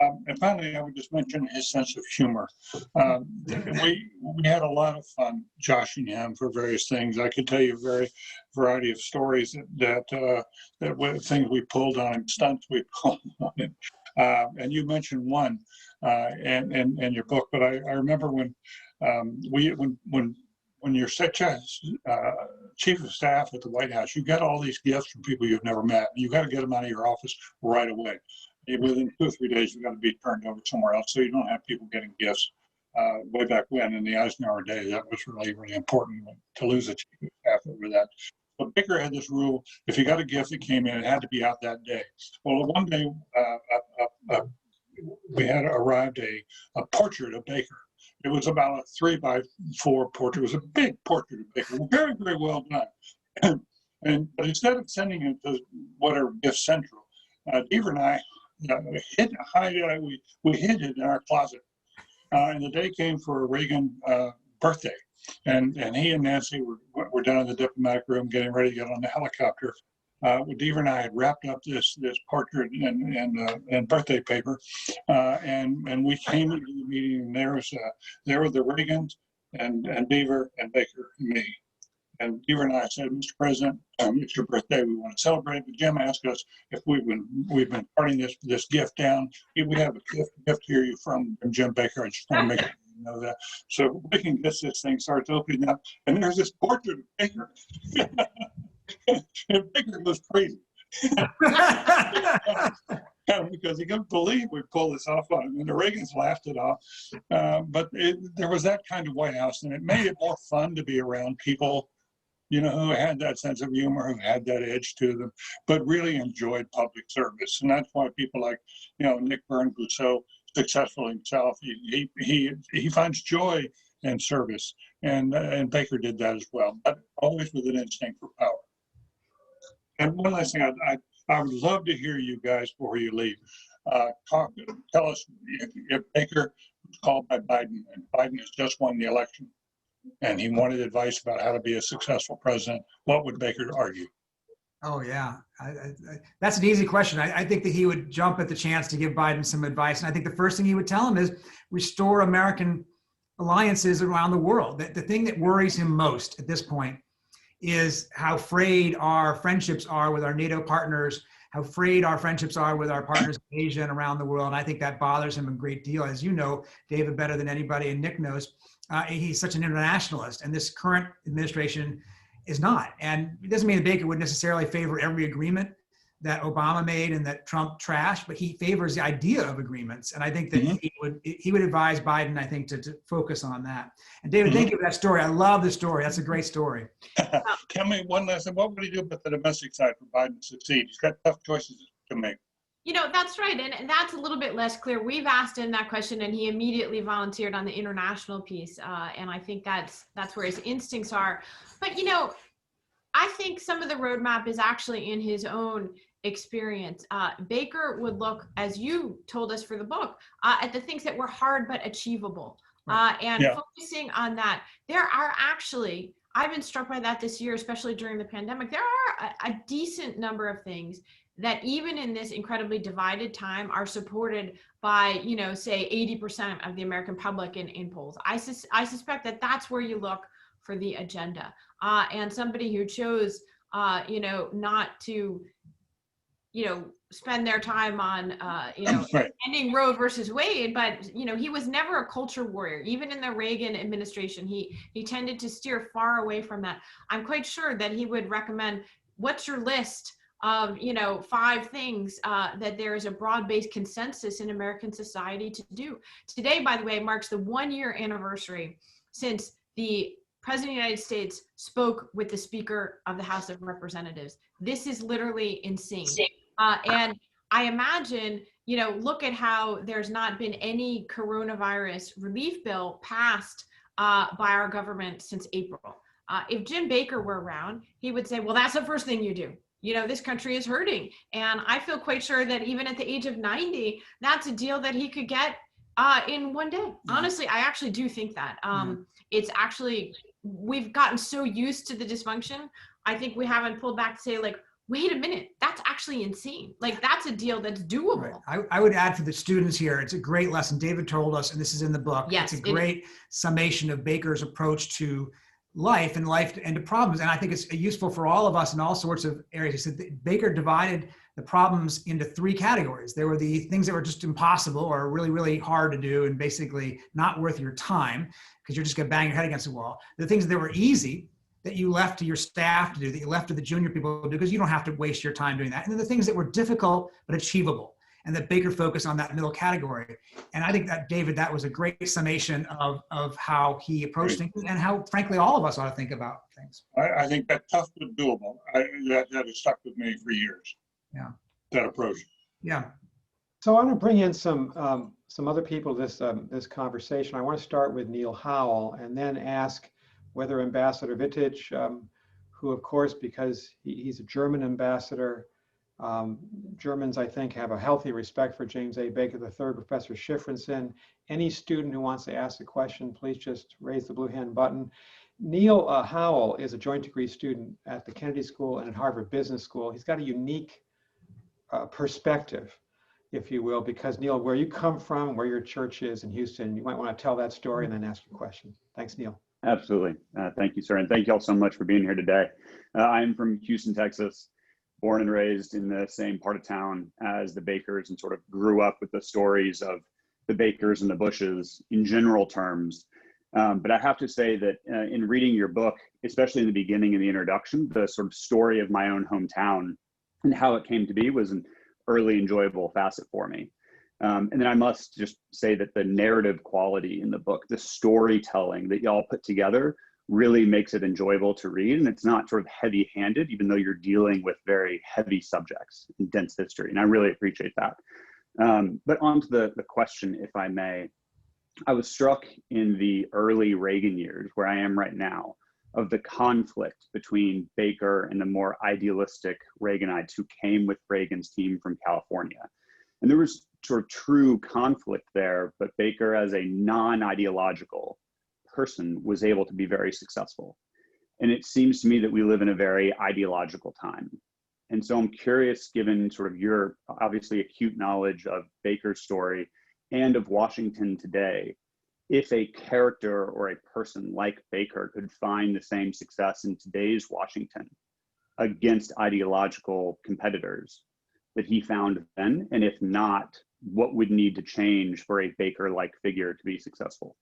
And finally, I would just mention his sense of humor. We had a lot of fun joshing him for various things. I could tell you a variety of stories that things we pulled on him, stunts we pulled on him. And you mentioned one in your book, but I remember when you're such a chief of staff at the White House, you get all these gifts from people you've never met. You got to get them out of your office right away. Within 2 or 3 days, you've got to be turned over somewhere else, so you don't have people getting gifts. Way back when, in the Eisenhower days, that was really, really important to lose a chief of staff over that. But Baker had this rule: if you got a gift that came in, it had to be out that day. Well, one day we had arrived a portrait of Baker. It was about a 3x4 portrait. It was a big portrait of Baker, very, very well done. But instead of sending it to whatever gift central, Deaver and I we hid it in our closet. And the day came for a Reagan birthday, and he and Nancy were down in the diplomatic room getting ready to get on the helicopter. Deaver and I had wrapped up this portrait and birthday paper, and we came into the meeting, and there were the Reagans and Deaver and Baker and me. And Deaver and I said, Mr. President, it's your birthday. We want to celebrate. But Jim asked us if we've been parting this gift down. We have a gift here from Jim Baker. I just want to make sure you know that. So Baker gets this thing, starts opening up, and there's this portrait of Baker. And Baker goes crazy. Because he couldn't believe we pulled this off on him, and the Reagans laughed it off. But there was that kind of White House, and it made it more fun to be around people, who had that sense of humor, who had that edge to them, but really enjoyed public service. And that's why people like, Nick Byrne, who's so successful himself, he finds joy in service, and Baker did that as well, but always with an instinct for power. And one last thing, I would love to hear you guys before you leave. Tell us if Baker was called by Biden, and Biden has just won the election, and he wanted advice about how to be a successful president, what would Baker argue? Oh, yeah. That's an easy question. I think that he would jump at the chance to give Biden some advice. And I think the first thing he would tell him is restore American alliances around the world. The thing that worries him most at this point is how frayed our friendships are with our NATO partners, how frayed our friendships are with our partners in Asia and around the world. And I think that bothers him a great deal. As you know, David, better than anybody, and Nick knows, he's such an internationalist, and this current administration is not. And it doesn't mean that Baker would necessarily favor every agreement that Obama made and that Trump trashed, but he favors the idea of agreements. And I think that he would advise Biden, I think, to focus on that. And David, thank you for that story. I love the story. That's a great story. Tell me one last thing. What would he do about the domestic side for Biden to succeed? He's got tough choices to make. That's right. And that's a little bit less clear. We've asked him that question, and he immediately volunteered on the international piece. And I think that's where his instincts are. But, I think some of the roadmap is actually in his own experience. Baker would look, as you told us for the book, at the things that were hard but achievable. Focusing on that. There are actually, I've been struck by that this year, especially during the pandemic. There are a decent number of things that even in this incredibly divided time are supported by, say 80% of the American public in polls. I suspect that that's where you look for the agenda. And somebody who chose, not to, spend their time on, ending Roe versus Wade, but, he was never a culture warrior. Even in the Reagan administration, he tended to steer far away from that. I'm quite sure that he would recommend, what's your list of 5 things that there is a broad-based consensus in American society to do. Today, by the way, marks the 1-year anniversary since the President of the United States spoke with the Speaker of the House of Representatives. This is literally insane. And I imagine, look at how there's not been any coronavirus relief bill passed by our government since April. If Jim Baker were around, he would say, well, that's the first thing you do. This country is hurting. And I feel quite sure that even at the age of 90, that's a deal that he could get in one day. Honestly, I actually do think that. It's actually, we've gotten so used to the dysfunction. I think we haven't pulled back to say, like, wait a minute, that's actually insane. Like, that's a deal that's doable. Right. I would add for the students here, it's a great lesson. David told us, and this is in the book, yes, it's a great summation of Baker's approach to life and to problems. And I think it's useful for all of us in all sorts of areas. He said that Baker divided the problems into 3 categories. There were the things that were just impossible or really, really hard to do and basically not worth your time because you're just going to bang your head against the wall. The things that were easy that you left to your staff to do, that you left to the junior people to do, because you don't have to waste your time doing that. And then the things that were difficult but achievable, and that Baker focused on that middle category. And I think that, David, that was a great summation of how he approached things and how, frankly, all of us ought to think about things. I think that tough but doable. That has stuck with me for years. Yeah. That approach. Yeah. So I want to bring in some other people to this conversation. I want to start with Neil Howell and then ask whether Ambassador Wittig, who of course, because he's a German ambassador, Germans, I think, have a healthy respect for James A. Baker III, Professor Shifrinson. Any student who wants to ask a question, please just raise the blue hand button. Neil Howell is a joint degree student at the Kennedy School and at Harvard Business School. He's got a unique perspective, if you will, because Neil, where you come from, where your church is in Houston, you might want to tell that story and then ask your question. Thanks, Neil. Absolutely. Thank you, sir. And thank you all so much for being here today. I'm from Houston, Texas, born and raised in the same part of town as the Bakers and sort of grew up with the stories of the Bakers and the Bushes in general terms. But I have to say that in reading your book, especially in the beginning and the introduction, the sort of story of my own hometown and how it came to be was an early enjoyable facet for me. And then I must just say that the narrative quality in the book, the storytelling that y'all put together really makes it enjoyable to read. And it's not sort of heavy-handed, even though you're dealing with very heavy subjects and dense history. And I really appreciate that. But on to the question, if I may. I was struck in the early Reagan years, where I am right now, of the conflict between Baker and the more idealistic Reaganites who came with Reagan's team from California. And there was sort of true conflict there, but Baker, as a non-ideological person, was able to be very successful. And it seems to me that we live in a very ideological time. And so I'm curious, given sort of your obviously acute knowledge of Baker's story and of Washington today, if a character or a person like Baker could find the same success in today's Washington against ideological competitors that he found then, and if not, what would need to change for a Baker-like figure to be successful?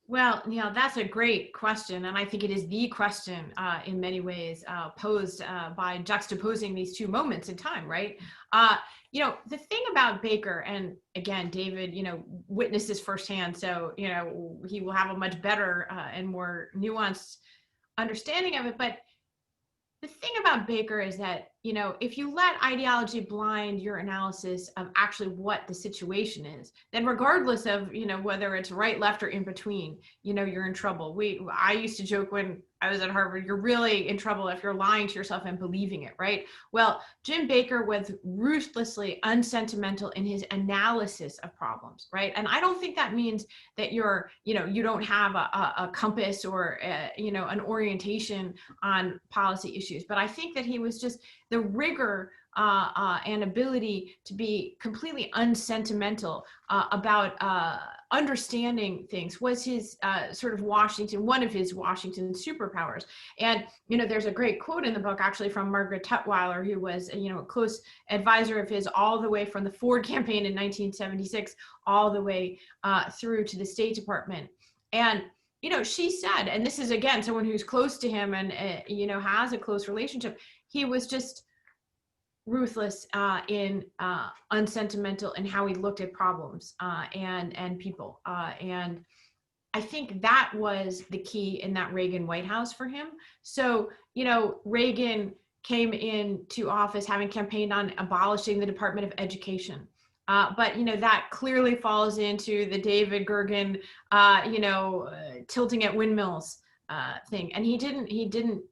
Well, that's a great question. And I think it is the question in many ways posed by juxtaposing these two moments in time, right? The thing about Baker, and again, David, witnessed this firsthand, so, he will have a much better and more nuanced understanding of it. But the thing about Baker is that, if you let ideology blind your analysis of actually what the situation is, then regardless of, whether it's right, left, or in between, you're in trouble. I used to joke when I was at Harvard, you're really in trouble if you're lying to yourself and believing it, right? Well, Jim Baker was ruthlessly unsentimental in his analysis of problems, right? And I don't think that means that you don't have a compass or, an orientation on policy issues. But I think that he was just the rigor and ability to be completely unsentimental about understanding things was his one of his Washington superpowers. And, there's a great quote in the book actually from Margaret Tutwiler, who was, a close advisor of his all the way from the Ford campaign in 1976, all the way through to the State Department. And, she said, and this is, again, someone who's close to him and, has a close relationship, he was just ruthless in unsentimental in how he looked at problems and people. And I think that was the key in that Reagan White House for him. So, Reagan came into office having campaigned on abolishing the Department of Education. But that clearly falls into the David Gergen, tilting at windmills thing, and he didn't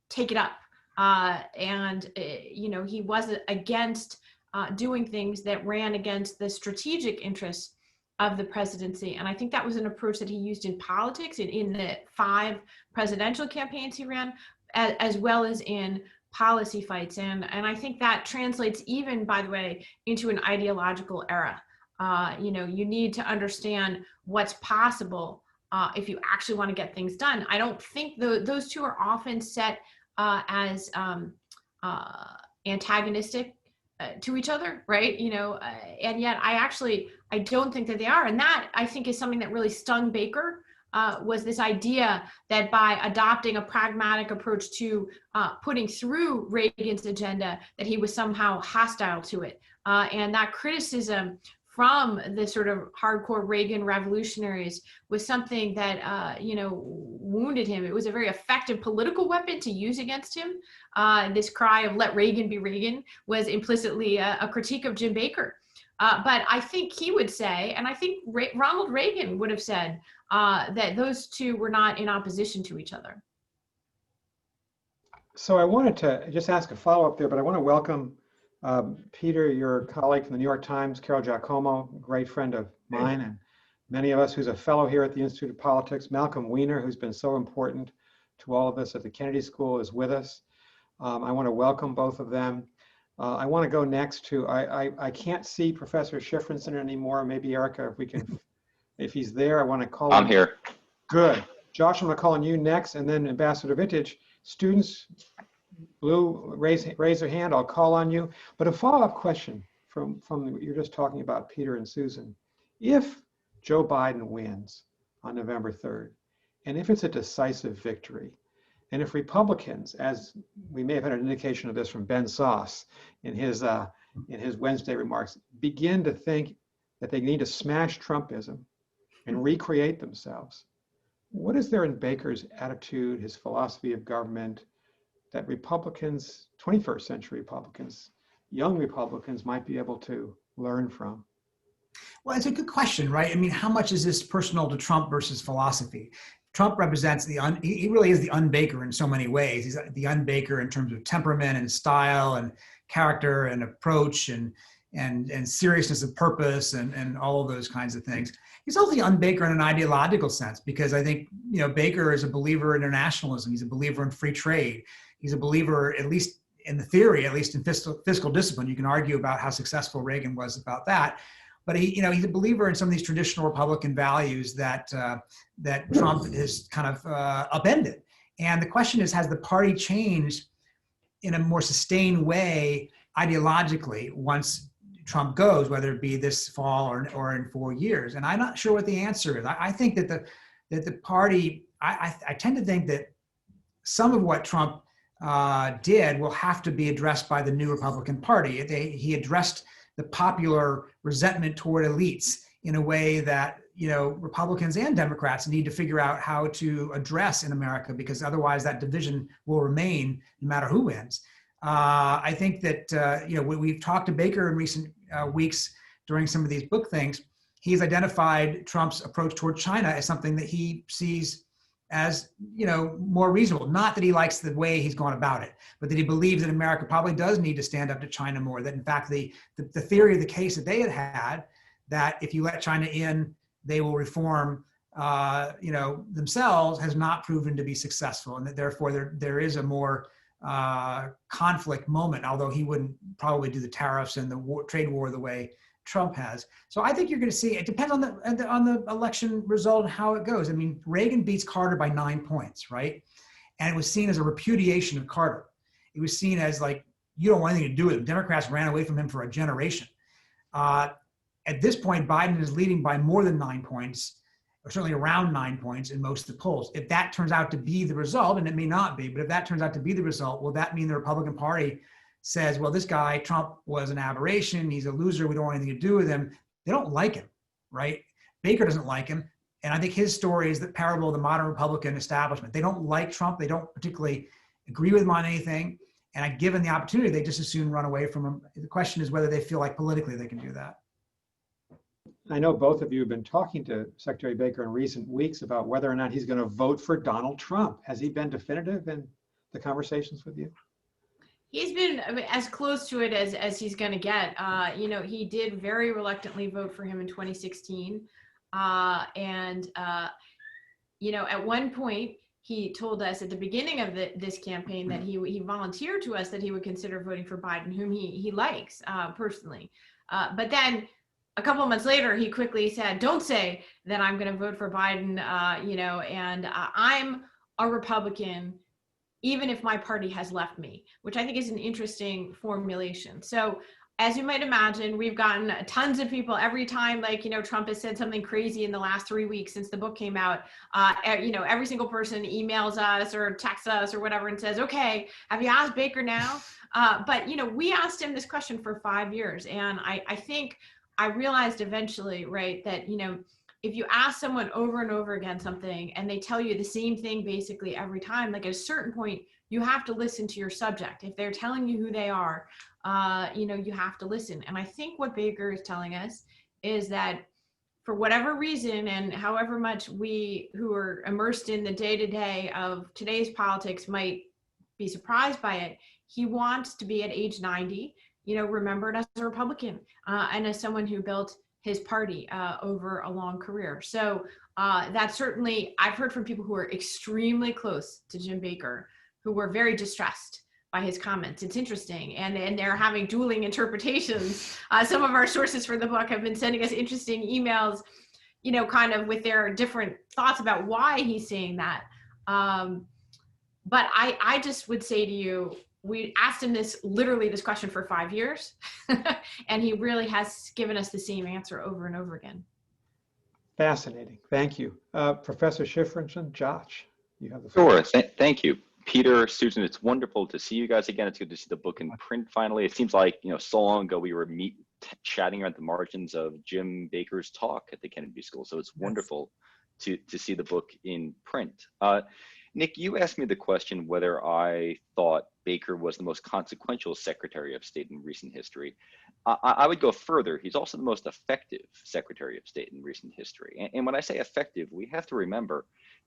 take it up, and he wasn't against doing things that ran against the strategic interests of the presidency. And I think that was an approach that he used in politics, in the 5 presidential campaigns he ran, as well as in policy fights. And I think that translates even, by the way, into an ideological era. You need to understand what's possible if you actually want to get things done. I don't think those two are often set as antagonistic to each other, right? And yet I don't think that they are. And that, I think, is something that really stung Baker, was this idea that by adopting a pragmatic approach to putting through Reagan's agenda, that he was somehow hostile to it. And that criticism from the sort of hardcore Reagan revolutionaries was something that, wounded him. It was a very effective political weapon to use against him. This cry of "let Reagan be Reagan" was implicitly a critique of Jim Baker. But I think he would say, and I think Ronald Reagan would have said, that those two were not in opposition to each other. So I wanted to just ask a follow-up there, but I want to welcome Peter, your colleague from the New York Times, Carol Giacomo, great friend of mine and many of us, who's a fellow here at the Institute of Politics. Malcolm Weiner, who's been so important to all of us at the Kennedy School, is with us. I want to welcome both of them. I want to go next to, I can't see Professor Shifrinson anymore. Maybe Erica, if we can, if he's there, I want to call him. I'm here. Good. Josh, I'm going to call on you next, and then Ambassador Wittig. Students, Blue, raise their hand. I'll call on you. But a follow-up question from what you're just talking about, Peter and Susan. If Joe Biden wins on November 3rd, and if it's a decisive victory, and if Republicans, as we may have had an indication of this from Ben Sauce in his Wednesday remarks, begin to think that they need to smash Trumpism and recreate themselves, what is there in Baker's attitude, his philosophy of government, that Republicans, 21st century Republicans, young Republicans, might be able to learn from? Well, it's a good question, right? I mean, how much is this personal to Trump versus philosophy? Trump represents he really is the un-Baker in so many ways. He's the un-Baker in terms of temperament and style and character and approach and seriousness of purpose and all of those kinds of things. He's also the un-Baker in an ideological sense, because I think, Baker is a believer in internationalism. He's a believer in free trade. He's a believer, at least in the theory, at least in fiscal discipline. You can argue about how successful Reagan was about that. But he's a believer in some of these traditional Republican values that Trump has kind of upended. And the question is, has the party changed in a more sustained way ideologically once Trump goes, whether it be this fall or in 4 years? And I'm not sure what the answer is. I think that the party, I tend to think that some of what Trump did will have to be addressed by the new Republican Party. He addressed the popular resentment toward elites in a way that Republicans and Democrats need to figure out how to address in America, because otherwise that division will remain no matter who wins. I think that we've talked to Baker in recent weeks during some of these book things. He's identified Trump's approach toward China as something that he sees as more reasonable. Not that he likes the way he's gone about it, but that he believes that America probably does need to stand up to China more. That in fact the theory of the case that they had, that if you let China in, they will reform themselves, has not proven to be successful, and that therefore there is a more conflict moment, although he wouldn't probably do the tariffs and the trade war the way Trump has. So I think you're going to see, it depends on the election result and how it goes. I mean, Reagan beats Carter by 9 points, right? And it was seen as a repudiation of Carter. It was seen as like, you don't want anything to do with him. Democrats ran away from him for a generation. At this point, Biden is leading by more than 9 points, or certainly around 9 points in most of the polls. If that turns out to be the result, and it may not be, but if that turns out to be the result, will that mean the Republican Party says, well, this guy, Trump, was an aberration, he's a loser, we don't want anything to do with him? They don't like him, right? Baker doesn't like him, And I think his story is the parable of the modern Republican establishment. They don't like Trump. They don't particularly agree with him on anything. And given the opportunity, they just as soon run away from him. The question is whether they feel like politically they can do that. I know both of you have been talking to Secretary Baker in recent weeks about whether or not he's going to vote for Donald Trump. Has he been definitive in the conversations with you? He's been as close to it as he's going to get. He did very reluctantly vote for him in 2016. At one point, he told us at the beginning of this campaign that he volunteered to us that he would consider voting for Biden, whom he likes personally. But then a couple of months later, he quickly said, don't say that I'm going to vote for Biden, I'm a Republican, even if my party has left me, which I think is an interesting formulation. So as you might imagine, we've gotten tons of people every time, Trump has said something crazy in the last 3 weeks since the book came out. Every single person emails us or texts us or whatever and says, okay, have you asked Baker now? But we asked him this question for 5 years. And I think I realized eventually, right, that, if you ask someone over and over again something and they tell you the same thing basically every time, at a certain point, you have to listen to your subject. If they're telling you who they are, you have to listen. And I think what Baker is telling us is that for whatever reason, and however much we who are immersed in the day-to-day of today's politics might be surprised by it, he wants to be at age 90, remembered as a Republican and as someone who built his party over a long career. So that's certainly, I've heard from people who are extremely close to Jim Baker, who were very distressed by his comments. It's interesting, and they're having dueling interpretations. Some of our sources for the book have been sending us interesting emails, kind of with their different thoughts about why he's saying that. But I just would say to you, we asked him this question for 5 years, and he really has given us the same answer over and over again. Fascinating. Thank you. Professor Shifrinson, Josh, you have the floor. Sure. Thank you. Peter, Susan, it's wonderful to see you guys again. It's good to see the book in print finally. It seems like, so long ago we were chatting at the margins of Jim Baker's talk at the Kennedy School. So it's wonderful to see the book in print. Nick, you asked me the question whether I thought Baker was the most consequential Secretary of State in recent history. I would go further. He's also the most effective Secretary of State in recent history. And when I say effective, we have to remember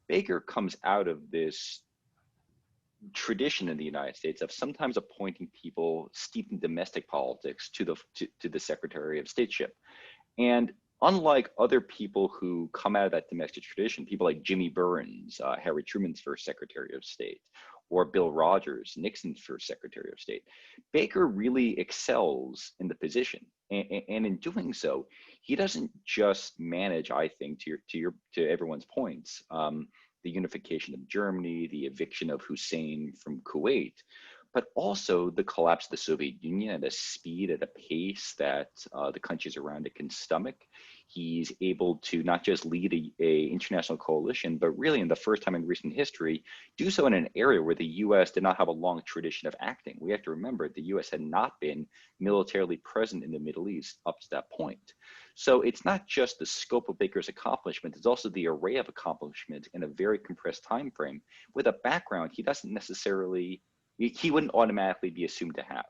Baker comes out of this tradition in the United States of sometimes appointing people steeped in domestic politics to the Secretary of Stateship. And unlike other people who come out of that domestic tradition, people like Jimmy Burns, Harry Truman's first Secretary of State, or Bill Rogers, Nixon's first Secretary of State, Baker really excels in the position. And in doing so, he doesn't just manage, I think, to everyone's points, the unification of Germany, the eviction of Hussein from Kuwait, but also the collapse of the Soviet Union at a speed, at a pace that the countries around it can stomach. He's able to not just lead a international coalition, but really in the first time in recent history, do so in an area where the US did not have a long tradition of acting. We have to remember the US had not been militarily present in the Middle East up to that point. So it's not just the scope of Baker's accomplishment, it's also the array of accomplishments in a very compressed time frame with a background he wouldn't automatically be assumed to have.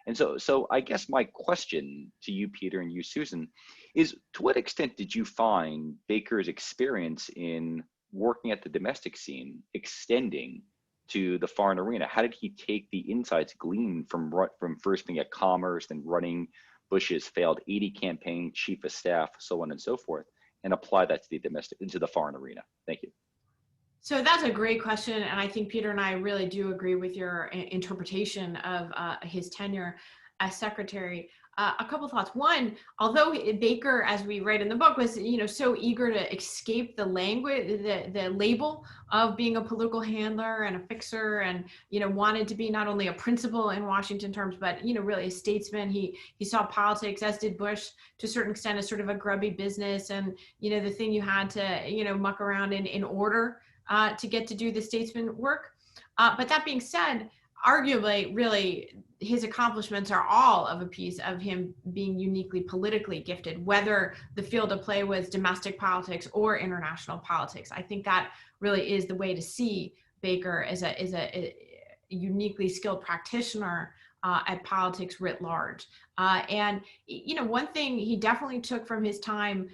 And so I guess my question to you, Peter, and you, Susan, is to what extent did you find Baker's experience in working at the domestic scene extending to the foreign arena? How did he take the insights gleaned from first being at Commerce, then running Bush's failed 80 campaign, chief of staff, so on and so forth, and apply that into the foreign arena? Thank you. So that's a great question. And I think Peter and I really do agree with your interpretation of his tenure as secretary. A couple of thoughts. One, although Baker, as we write in the book, was so eager to escape the language, the label of being a political handler and a fixer, and wanted to be not only a principal in Washington terms, but really a statesman. He saw politics, as did Bush, to a certain extent, as sort of a grubby business, and the thing you had to muck around in order to get to do the statesman work. But that being said, arguably, really, his accomplishments are all of a piece of him being uniquely politically gifted, whether the field of play was domestic politics or international politics. I think that really is the way to see Baker as a uniquely skilled practitioner at politics writ large. And, you know, one thing he definitely took from his time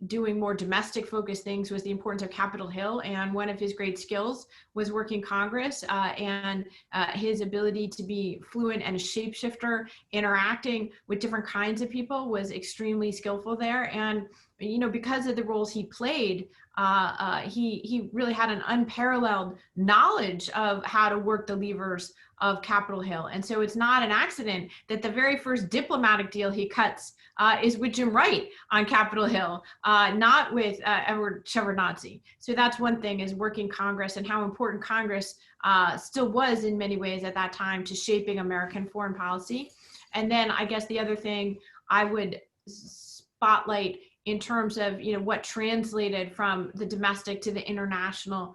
doing more domestic focused things was the importance of Capitol Hill. And one of his great skills was working Congress, and his ability to be fluent and a shapeshifter, interacting with different kinds of people, was extremely skillful there. And, you know, because of the roles he played, he really had an unparalleled knowledge of how to work the levers of Capitol Hill. And so it's not an accident that the very first diplomatic deal he cuts is with Jim Wright on Capitol Hill, not with Edward Shevardnadze. So that's one thing, is working Congress and how important Congress still was in many ways at that time to shaping American foreign policy. And then I guess the other thing I would spotlight in terms of, you know, what translated from the domestic to the international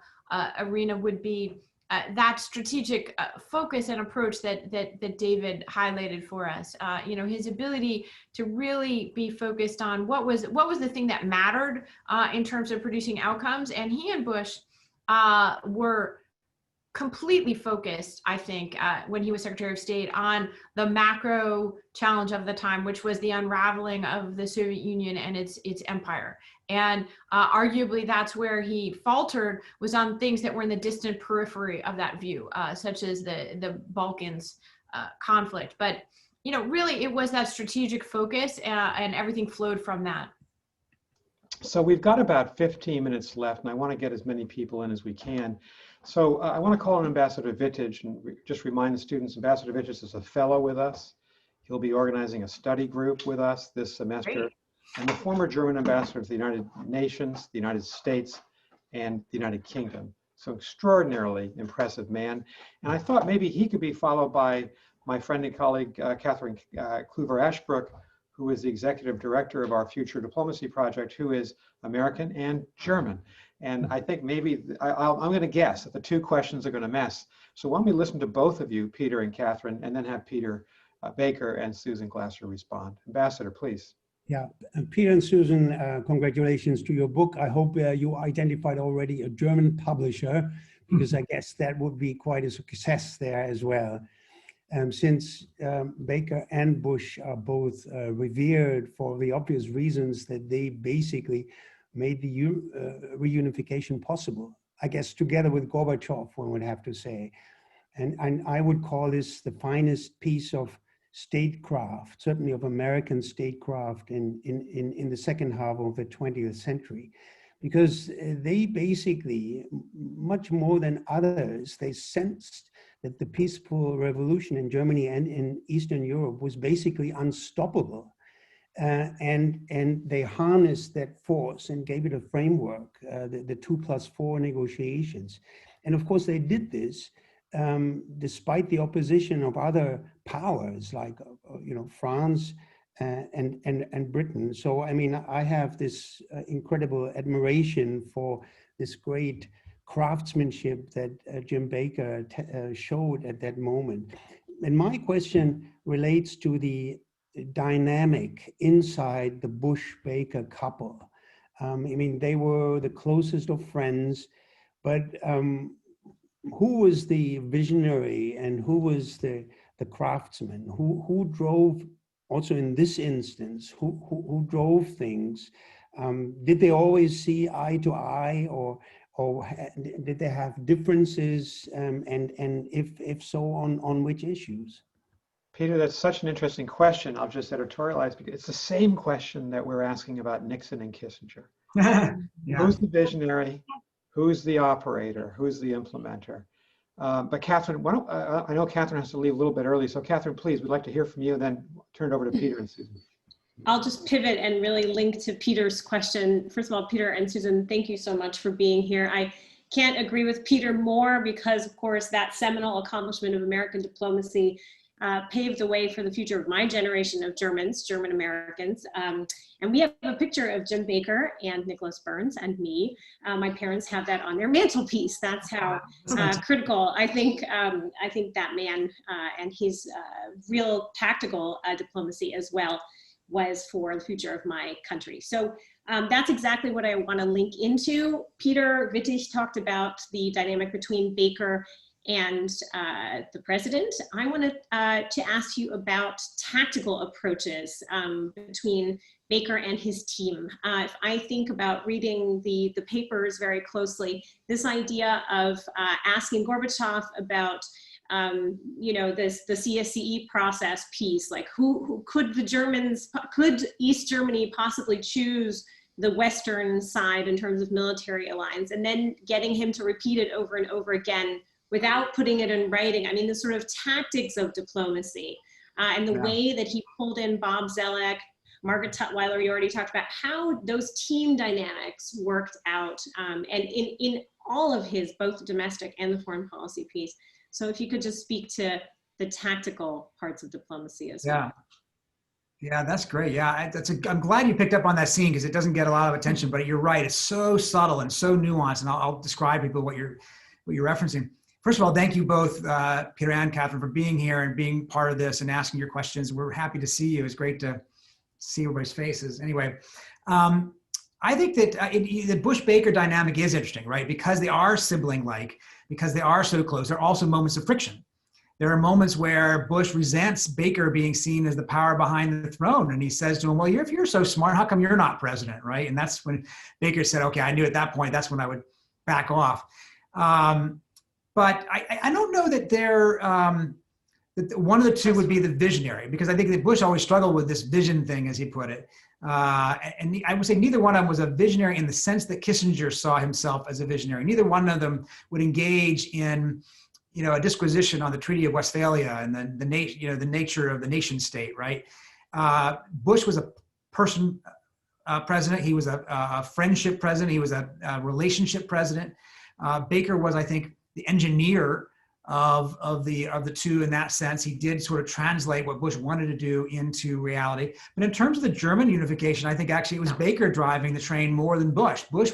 arena would be that strategic focus and approach that David highlighted for us. You know, his ability to really be focused on what was the thing that mattered in terms of producing outcomes. And he and Bush were completely focused, I think, when he was Secretary of State, on the macro challenge of the time, which was the unraveling of the Soviet Union and its empire. And arguably that's where he faltered, was on things that were in the distant periphery of that view, such as the Balkans conflict. But, you know, really it was that strategic focus, and everything flowed from that. So we've got about 15 minutes left, and I want to get as many people in as we can. So I want to call on Ambassador Wittig and just remind the students, Ambassador Wittig is a fellow with us. He'll be organizing a study group with us this semester. Great. And the former German ambassador to the United Nations, the United States, and the United Kingdom. So extraordinarily impressive man. And I thought maybe he could be followed by my friend and colleague, Cathryn Ashbrook, who is the executive director of our Future Diplomacy Project, who is American and German. And I think maybe, I'm going to guess that the two questions are going to mess. So why don't we listen to both of you, Peter and Cathryn, and then have Peter Baker and Susan Glasser respond. Ambassador, please. Yeah, Peter and Susan, congratulations to your book. I hope you identified already a German publisher, because I guess that would be quite a success there as well. Since Baker and Bush are both revered for the obvious reasons that they basically made the reunification possible, I guess together with Gorbachev, one would have to say. And I would call this the finest piece of statecraft, certainly of American statecraft in the second half of the 20th century, because they basically, much more than others, they sensed that the peaceful revolution in Germany and in Eastern Europe was basically unstoppable. And they harnessed that force and gave it a framework, the 2+4 negotiations. And of course they did this despite the opposition of other powers like, you know, France and Britain. So, I mean, I have this incredible admiration for this great craftsmanship that Jim Baker showed at that moment. And my question relates to the dynamic inside the Bush-Baker couple. I mean, they were the closest of friends, but who was the visionary and who was the craftsman? Who drove, also in this instance, who drove things? Did they always see eye to eye, or did they have differences? And if so, on which issues? Peter, that's such an interesting question. I'll just editorialize because it's the same question that we're asking about Nixon and Kissinger. Yeah. Who's the visionary? Who's the operator? Who's the implementer? But Cathryn, I know Cathryn has to leave a little bit early. So Cathryn, please, we'd like to hear from you, and then turn it over to Peter and Susan. I'll just pivot and really link to Peter's question. First of all, Peter and Susan, thank you so much for being here. I can't agree with Peter more, because of course that seminal accomplishment of American diplomacy paved the way for the future of my generation of Germans, German Americans. And we have a picture of Jim Baker and Nicholas Burns and me. My parents have that on their mantelpiece. That's how critical I think that man and his real tactical diplomacy as well was for the future of my country. So that's exactly what I want to link into. Peter Wittig talked about the dynamic between Baker and the president. I wanted to ask you about tactical approaches between Baker and his team. If I think about reading the papers very closely, this idea of asking Gorbachev about the CSCE process piece, like who could the Germans, could East Germany possibly choose the Western side in terms of military alliance, and then getting him to repeat it over and over again without putting it in writing. I mean, the sort of tactics of diplomacy and the way that he pulled in Bob Zelek, Margaret Tutwiler, we already talked about how those team dynamics worked out and in all of his, both the domestic and the foreign policy piece. So if you could just speak to the tactical parts of diplomacy as well. Yeah, that's great. Yeah, I'm glad you picked up on that scene because it doesn't get a lot of attention, but you're right. It's so subtle and so nuanced, and I'll describe people what you're referencing. First of all, thank you both, Peter and Cathryn, for being here and being part of this and asking your questions. We're happy to see you. It's great to see everybody's faces. Anyway, I think that the Bush-Baker dynamic is interesting, right? Because they are sibling-like, because they are so close, there are also moments of friction. There are moments where Bush resents Baker being seen as the power behind the throne. And he says to him, well, if you're so smart, how come you're not president, right? And that's when Baker said, okay, I knew at that point, that's when I would back off. But I don't know that that one of the two would be the visionary, because I think that Bush always struggled with this vision thing, as he put it. And I would say neither one of them was a visionary in the sense that Kissinger saw himself as a visionary. Neither one of them would engage in, a disquisition on the Treaty of Westphalia and the nature of the nation state, right? Bush was a person president. He was a friendship president. He was a relationship president. Baker was, I think, the engineer of the two in that sense. He did sort of translate what Bush wanted to do into reality. But in terms of the German unification, I think actually it was Baker driving the train more than Bush. Bush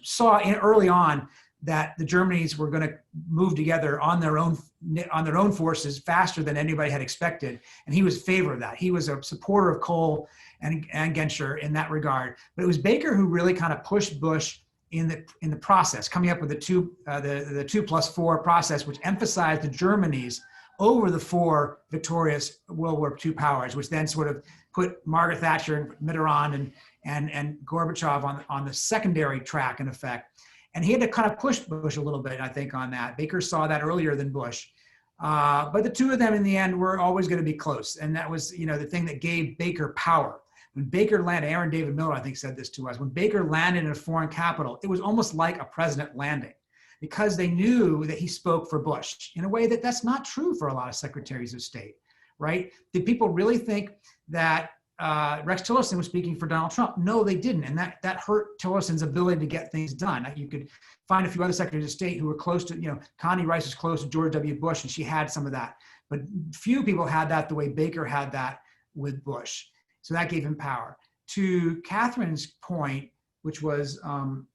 saw early on that the Germanys were going to move together on their own forces faster than anybody had expected, and he was in favor of that. He was a supporter of Kohl and Genscher in that regard. But it was Baker who really kind of pushed Bush in the process, coming up with the 2+4 process, which emphasized the Germanys over the four victorious World War II powers, which then sort of put Margaret Thatcher and Mitterrand and Gorbachev on the secondary track, in effect. And he had to kind of push Bush a little bit, I think, on that. Baker saw that earlier than Bush. But the two of them in the end were always going to be close. And that was, the thing that gave Baker power. When Baker landed, Aaron David Miller, I think, said this to us, when Baker landed in a foreign capital, it was almost like a president landing, because they knew that he spoke for Bush in a way that's not true for a lot of secretaries of state, right? Did people really think that Rex Tillerson was speaking for Donald Trump? No, they didn't. And that hurt Tillerson's ability to get things done. You could find a few other secretaries of state who were close to, Connie Rice was close to George W. Bush, and she had some of that. But few people had that the way Baker had that with Bush. So that gave him power. To Cathryn's point, which was, Gorbachev.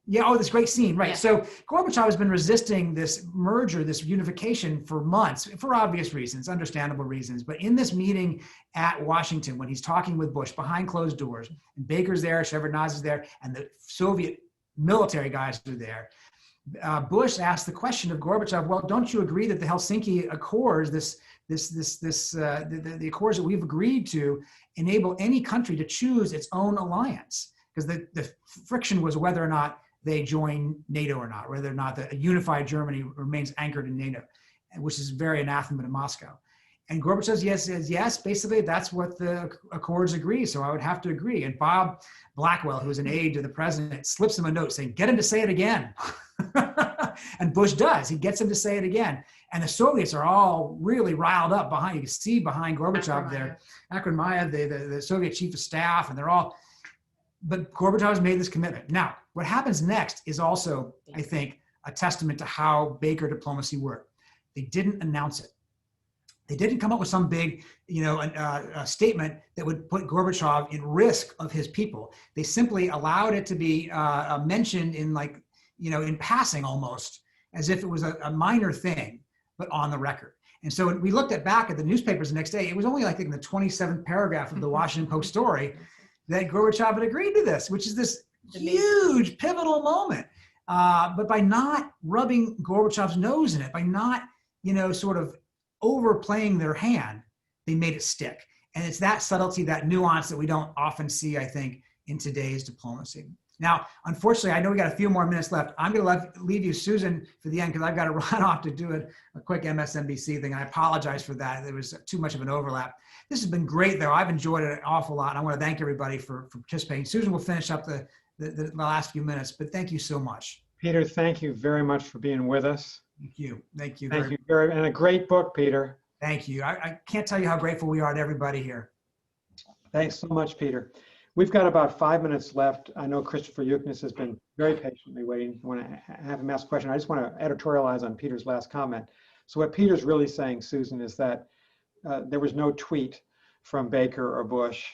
Yeah. This great scene, right? Yeah. So Gorbachev has been resisting this merger, this unification for months, for obvious reasons, understandable reasons. But in this meeting at Washington, when he's talking with Bush behind closed doors, and Baker's there, Shevardnadze is there, and the Soviet military guys are there, Bush asked the question of Gorbachev, well, don't you agree that the Helsinki Accords, the accords that we've agreed to, enable any country to choose its own alliance? Because the friction was whether or not they join NATO or not, whether or not a unified Germany remains anchored in NATO, which is very anathema to Moscow. And Gorbachev says yes, basically that's what the accords agree, so I would have to agree. And Bob Blackwell, who is an aide to the president, slips him a note saying, get him to say it again. And Bush does. He gets him to say it again. And the Soviets are all really riled up behind. You can see behind Gorbachev there, Akron Maya, the Soviet chief of staff, and they're all, but Gorbachev has made this commitment. Now, what happens next is also, I think, a testament to how Baker diplomacy worked. They didn't announce it. They didn't come up with some big, a statement that would put Gorbachev in risk of his people. They simply allowed it to be mentioned in in passing almost, as if it was a minor thing, but on the record. And so when we looked back at the newspapers the next day, it was only in the 27th paragraph of the Washington Post story that Gorbachev had agreed to this, which is this huge pivotal moment. But by not rubbing Gorbachev's nose in it, by not, sort of overplaying their hand, they made it stick. And it's that subtlety, that nuance that we don't often see, I think, in today's diplomacy. Now, unfortunately, I know we got a few more minutes left. I'm going to leave you, Susan, for the end, because I've got to run off to do a quick MSNBC thing. And I apologize for that. There was too much of an overlap. This has been great, though. I've enjoyed it an awful lot. And I want to thank everybody for participating. Susan will finish up the last few minutes, but thank you so much. Peter, thank you very much for being with us. Thank you. Thank you. Thank you very much. And a great book, Peter. Thank you. I can't tell you how grateful we are to everybody here. Thanks so much, Peter. We've got about 5 minutes left. I know Christopher Eucnis has been very patiently waiting. I want to have him ask a question. I just want to editorialize on Peter's last comment. So what Peter's really saying, Susan, is that there was no tweet from Baker or Bush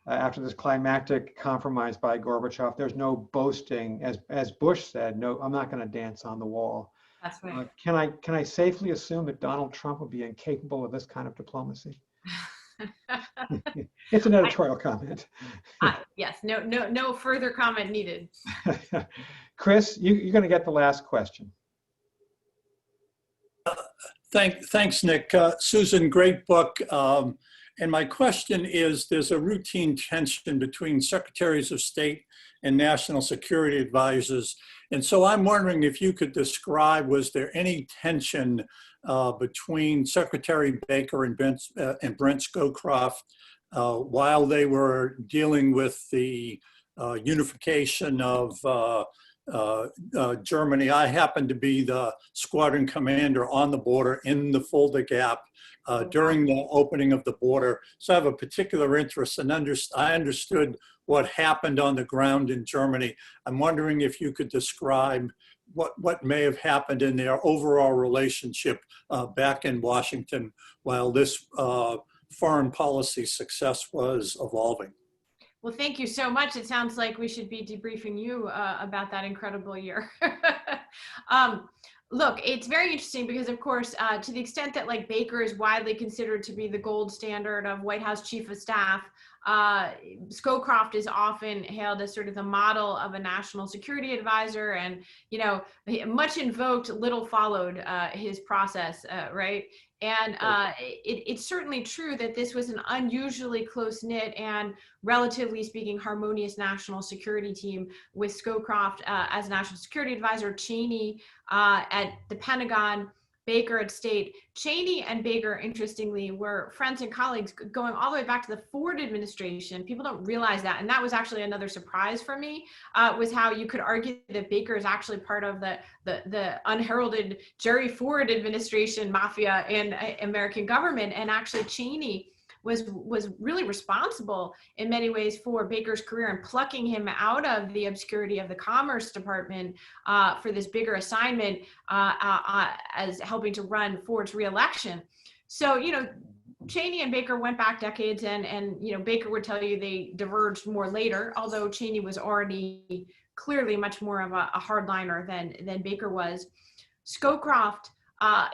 after this climactic compromise by Gorbachev. There's no boasting, as Bush said, no, I'm not going to dance on the wall. That's right. Can I safely assume that Donald Trump would be incapable of this kind of diplomacy? It's an editorial comment. Yes, no further comment needed. Chris, you're going to get the last question. Thanks, Nick. Susan, great book. And my question is, there's a routine tension between secretaries of state and national security advisors. And so I'm wondering if you could describe, was there any tension between Secretary Baker and Brent Scowcroft while they were dealing with the unification of Germany? I happened to be the squadron commander on the border in the Fulda Gap during the opening of the border. So I have a particular interest and I understood what happened on the ground in Germany. I'm wondering if you could describe what may have happened in their overall relationship back in Washington while this foreign policy success was evolving. Well, thank you so much. It sounds like we should be debriefing you about that incredible year. Look, it's very interesting because, of course, to the extent that Baker is widely considered to be the gold standard of White House chief of staff, Scowcroft is often hailed as sort of the model of a national security advisor, and much invoked, little followed his process, right? And it's certainly true that this was an unusually close-knit and, relatively speaking, harmonious national security team with Scowcroft as national security advisor, Cheney at the Pentagon, Baker at State. Cheney and Baker, interestingly, were friends and colleagues going all the way back to the Ford administration. People don't realize that. And that was actually another surprise for me, was how you could argue that Baker is actually part of the unheralded Jerry Ford administration mafia in American government. And actually Cheney was really responsible in many ways for Baker's career and plucking him out of the obscurity of the Commerce Department for this bigger assignment as helping to run Ford's reelection. So, Cheney and Baker went back decades, and Baker would tell you they diverged more later, although Cheney was already clearly much more of a hardliner than Baker was. Scowcroft,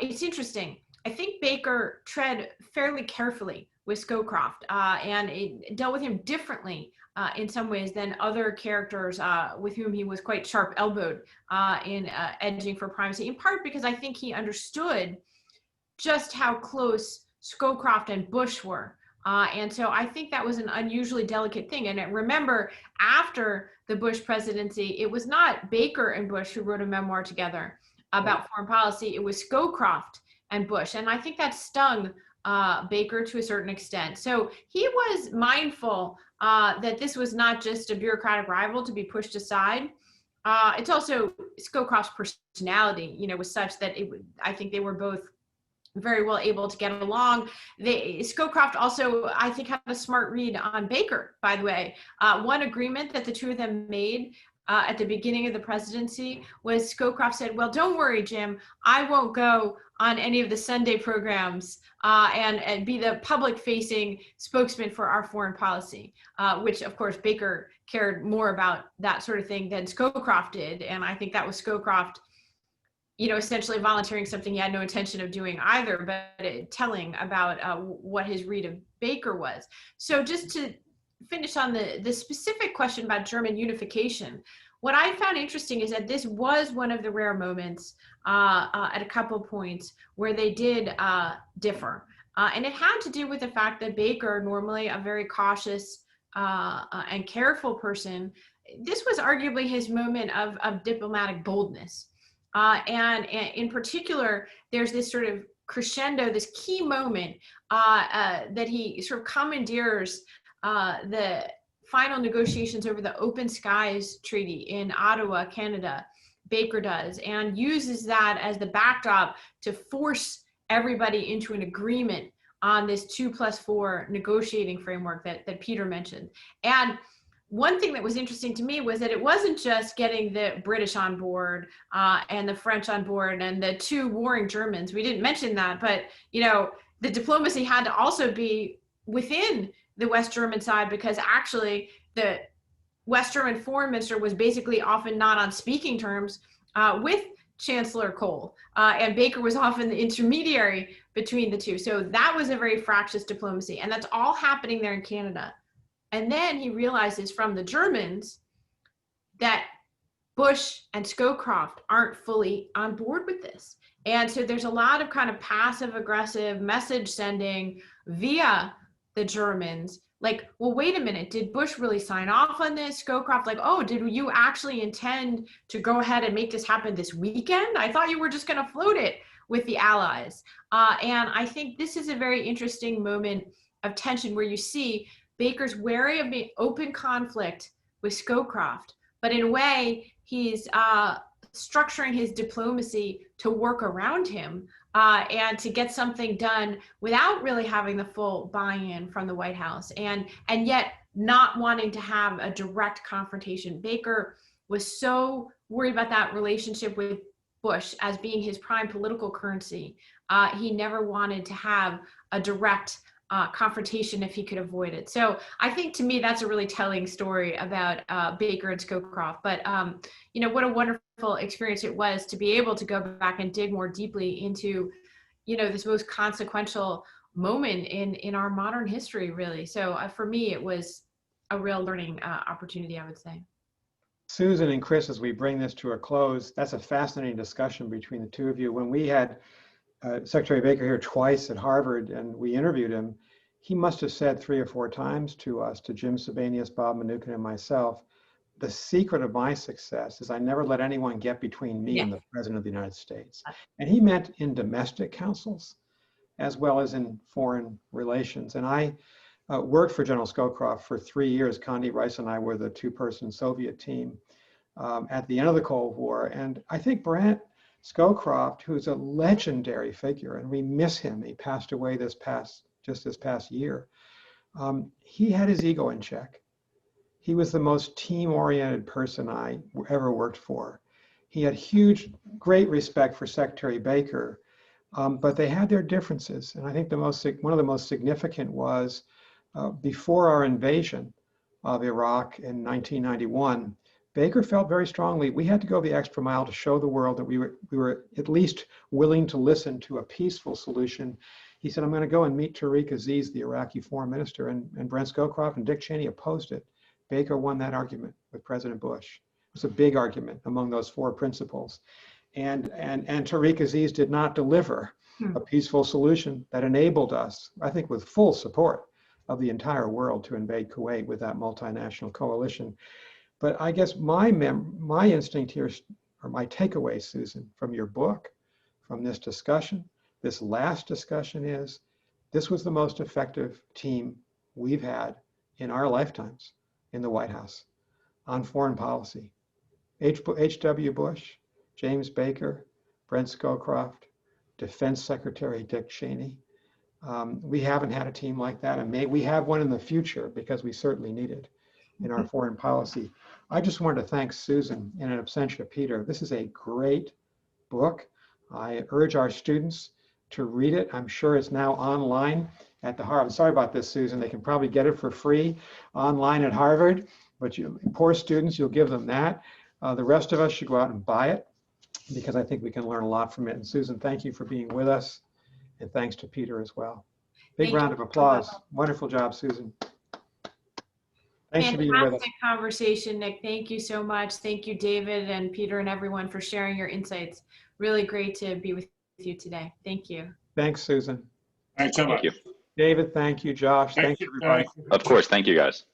it's interesting. I think Baker tread fairly carefully with Scowcroft, and it dealt with him differently in some ways than other characters with whom he was quite sharp-elbowed in edging for primacy, in part because I think he understood just how close Scowcroft and Bush were. And so I think that was an unusually delicate thing. And remember, after the Bush presidency, it was not Baker and Bush who wrote a memoir together about foreign policy. It was Scowcroft and Bush. And I think that stung Baker to a certain extent. So he was mindful that this was not just a bureaucratic rival to be pushed aside. It's also Scowcroft's personality, was such that I think they were both very well able to get along. Scowcroft also, I think, had a smart read on Baker, by the way. One agreement that the two of them made at the beginning of the presidency was Scowcroft said, well, don't worry, Jim, I won't go on any of the Sunday programs and be the public-facing spokesman for our foreign policy, which of course Baker cared more about that sort of thing than Scowcroft did. And I think that was Scowcroft, essentially volunteering something he had no intention of doing either, but telling about what his read of Baker was. So just to finish on the specific question about German unification, what I found interesting is that this was one of the rare moments at a couple of points where they did differ. And it had to do with the fact that Baker, normally a very cautious and careful person, this was arguably his moment of diplomatic boldness. And in particular, there's this sort of crescendo, this key moment that he sort of commandeers the final negotiations over the Open Skies Treaty in Ottawa, Canada. Baker does, and uses that as the backdrop to force everybody into an agreement on this 2+4 negotiating framework that Peter mentioned. And one thing that was interesting to me was that it wasn't just getting the British on board and the French on board and the two warring Germans. We didn't mention that, but the diplomacy had to also be within the West German side, because actually the West German foreign minister was basically often not on speaking terms with Chancellor Kohl, and Baker was often the intermediary between the two. So that was a very fractious diplomacy, and that's all happening there in Canada. And then he realizes from the Germans that Bush and Scowcroft aren't fully on board with this. And so there's a lot of kind of passive aggressive message sending via the Germans, like, well, wait a minute, did Bush really sign off on this? Scowcroft, like, oh, did you actually intend to go ahead and make this happen this weekend? I thought you were just going to float it with the Allies. And I think this is a very interesting moment of tension where you see Baker's wary of the open conflict with Scowcroft, but in a way, he's structuring his diplomacy to work around him and to get something done without really having the full buy-in from the White House, and yet not wanting to have a direct confrontation. Baker was so worried about that relationship with Bush as being his prime political currency. He never wanted to have a direct confrontation if he could avoid it. So I think, to me, that's a really telling story about Baker and Scowcroft. But what a wonderful experience it was to be able to go back and dig more deeply into, this most consequential moment in our modern history, really. So for me, it was a real learning opportunity, I would say. Susan and Chris, as we bring this to a close, that's a fascinating discussion between the two of you. When we had Secretary Baker here twice at Harvard and we interviewed him, he must have said 3 or 4 times to us, to Jim Sabanius, Bob Mnookin, and myself, the secret of my success is I never let anyone get between me and the President of the United States. And he meant in domestic councils as well as in foreign relations. And I worked for General Scowcroft for 3 years. Condi Rice and I were the 2-person Soviet team at the end of the Cold War. And I think Brant Scowcroft, who's a legendary figure, and we miss him. He passed away this past year. He had his ego in check. He was the most team-oriented person I ever worked for. He had great respect for Secretary Baker, but they had their differences. And I think one of the most significant was before our invasion of Iraq in 1991, Baker felt very strongly we had to go the extra mile to show the world that we were at least willing to listen to a peaceful solution. He said, I'm going to go and meet Tariq Aziz, the Iraqi foreign minister, and Brent Scowcroft and Dick Cheney opposed it. Baker won that argument with President Bush. It was a big argument among those 4 principles. And Tariq Aziz did not deliver a peaceful solution that enabled us, I think with full support of the entire world, to invade Kuwait with that multinational coalition. But I guess my instinct here, or my takeaway, Susan, from your book, from this discussion, this last discussion, is this was the most effective team we've had in our lifetimes in the White House on foreign policy. H.W. Bush, James Baker, Brent Scowcroft, Defense Secretary Dick Cheney. We haven't had a team like that, and we have one in the future because we certainly need it. in our foreign policy. I just wanted to thank Susan in absentia Peter. This is a great book. I urge our students to read it. I'm sure it's now online at the Harvard. Sorry about this, Susan. They can probably get it for free online at Harvard, but you poor students, you'll give them that. The rest of us should go out and buy it because I think we can learn a lot from it. And Susan, thank you for being with us. And thanks to Peter as well. Big round of applause. Wonderful job, Susan. Thanks for being with us. Fantastic conversation, Nick. Thank you so much. Thank you, David and Peter and everyone for sharing your insights. Really great to be with you today. Thank you. Thanks, Susan. Thanks so much. Thank you. David, thank you. Josh, thank you, everybody. Of course. Thank you, guys.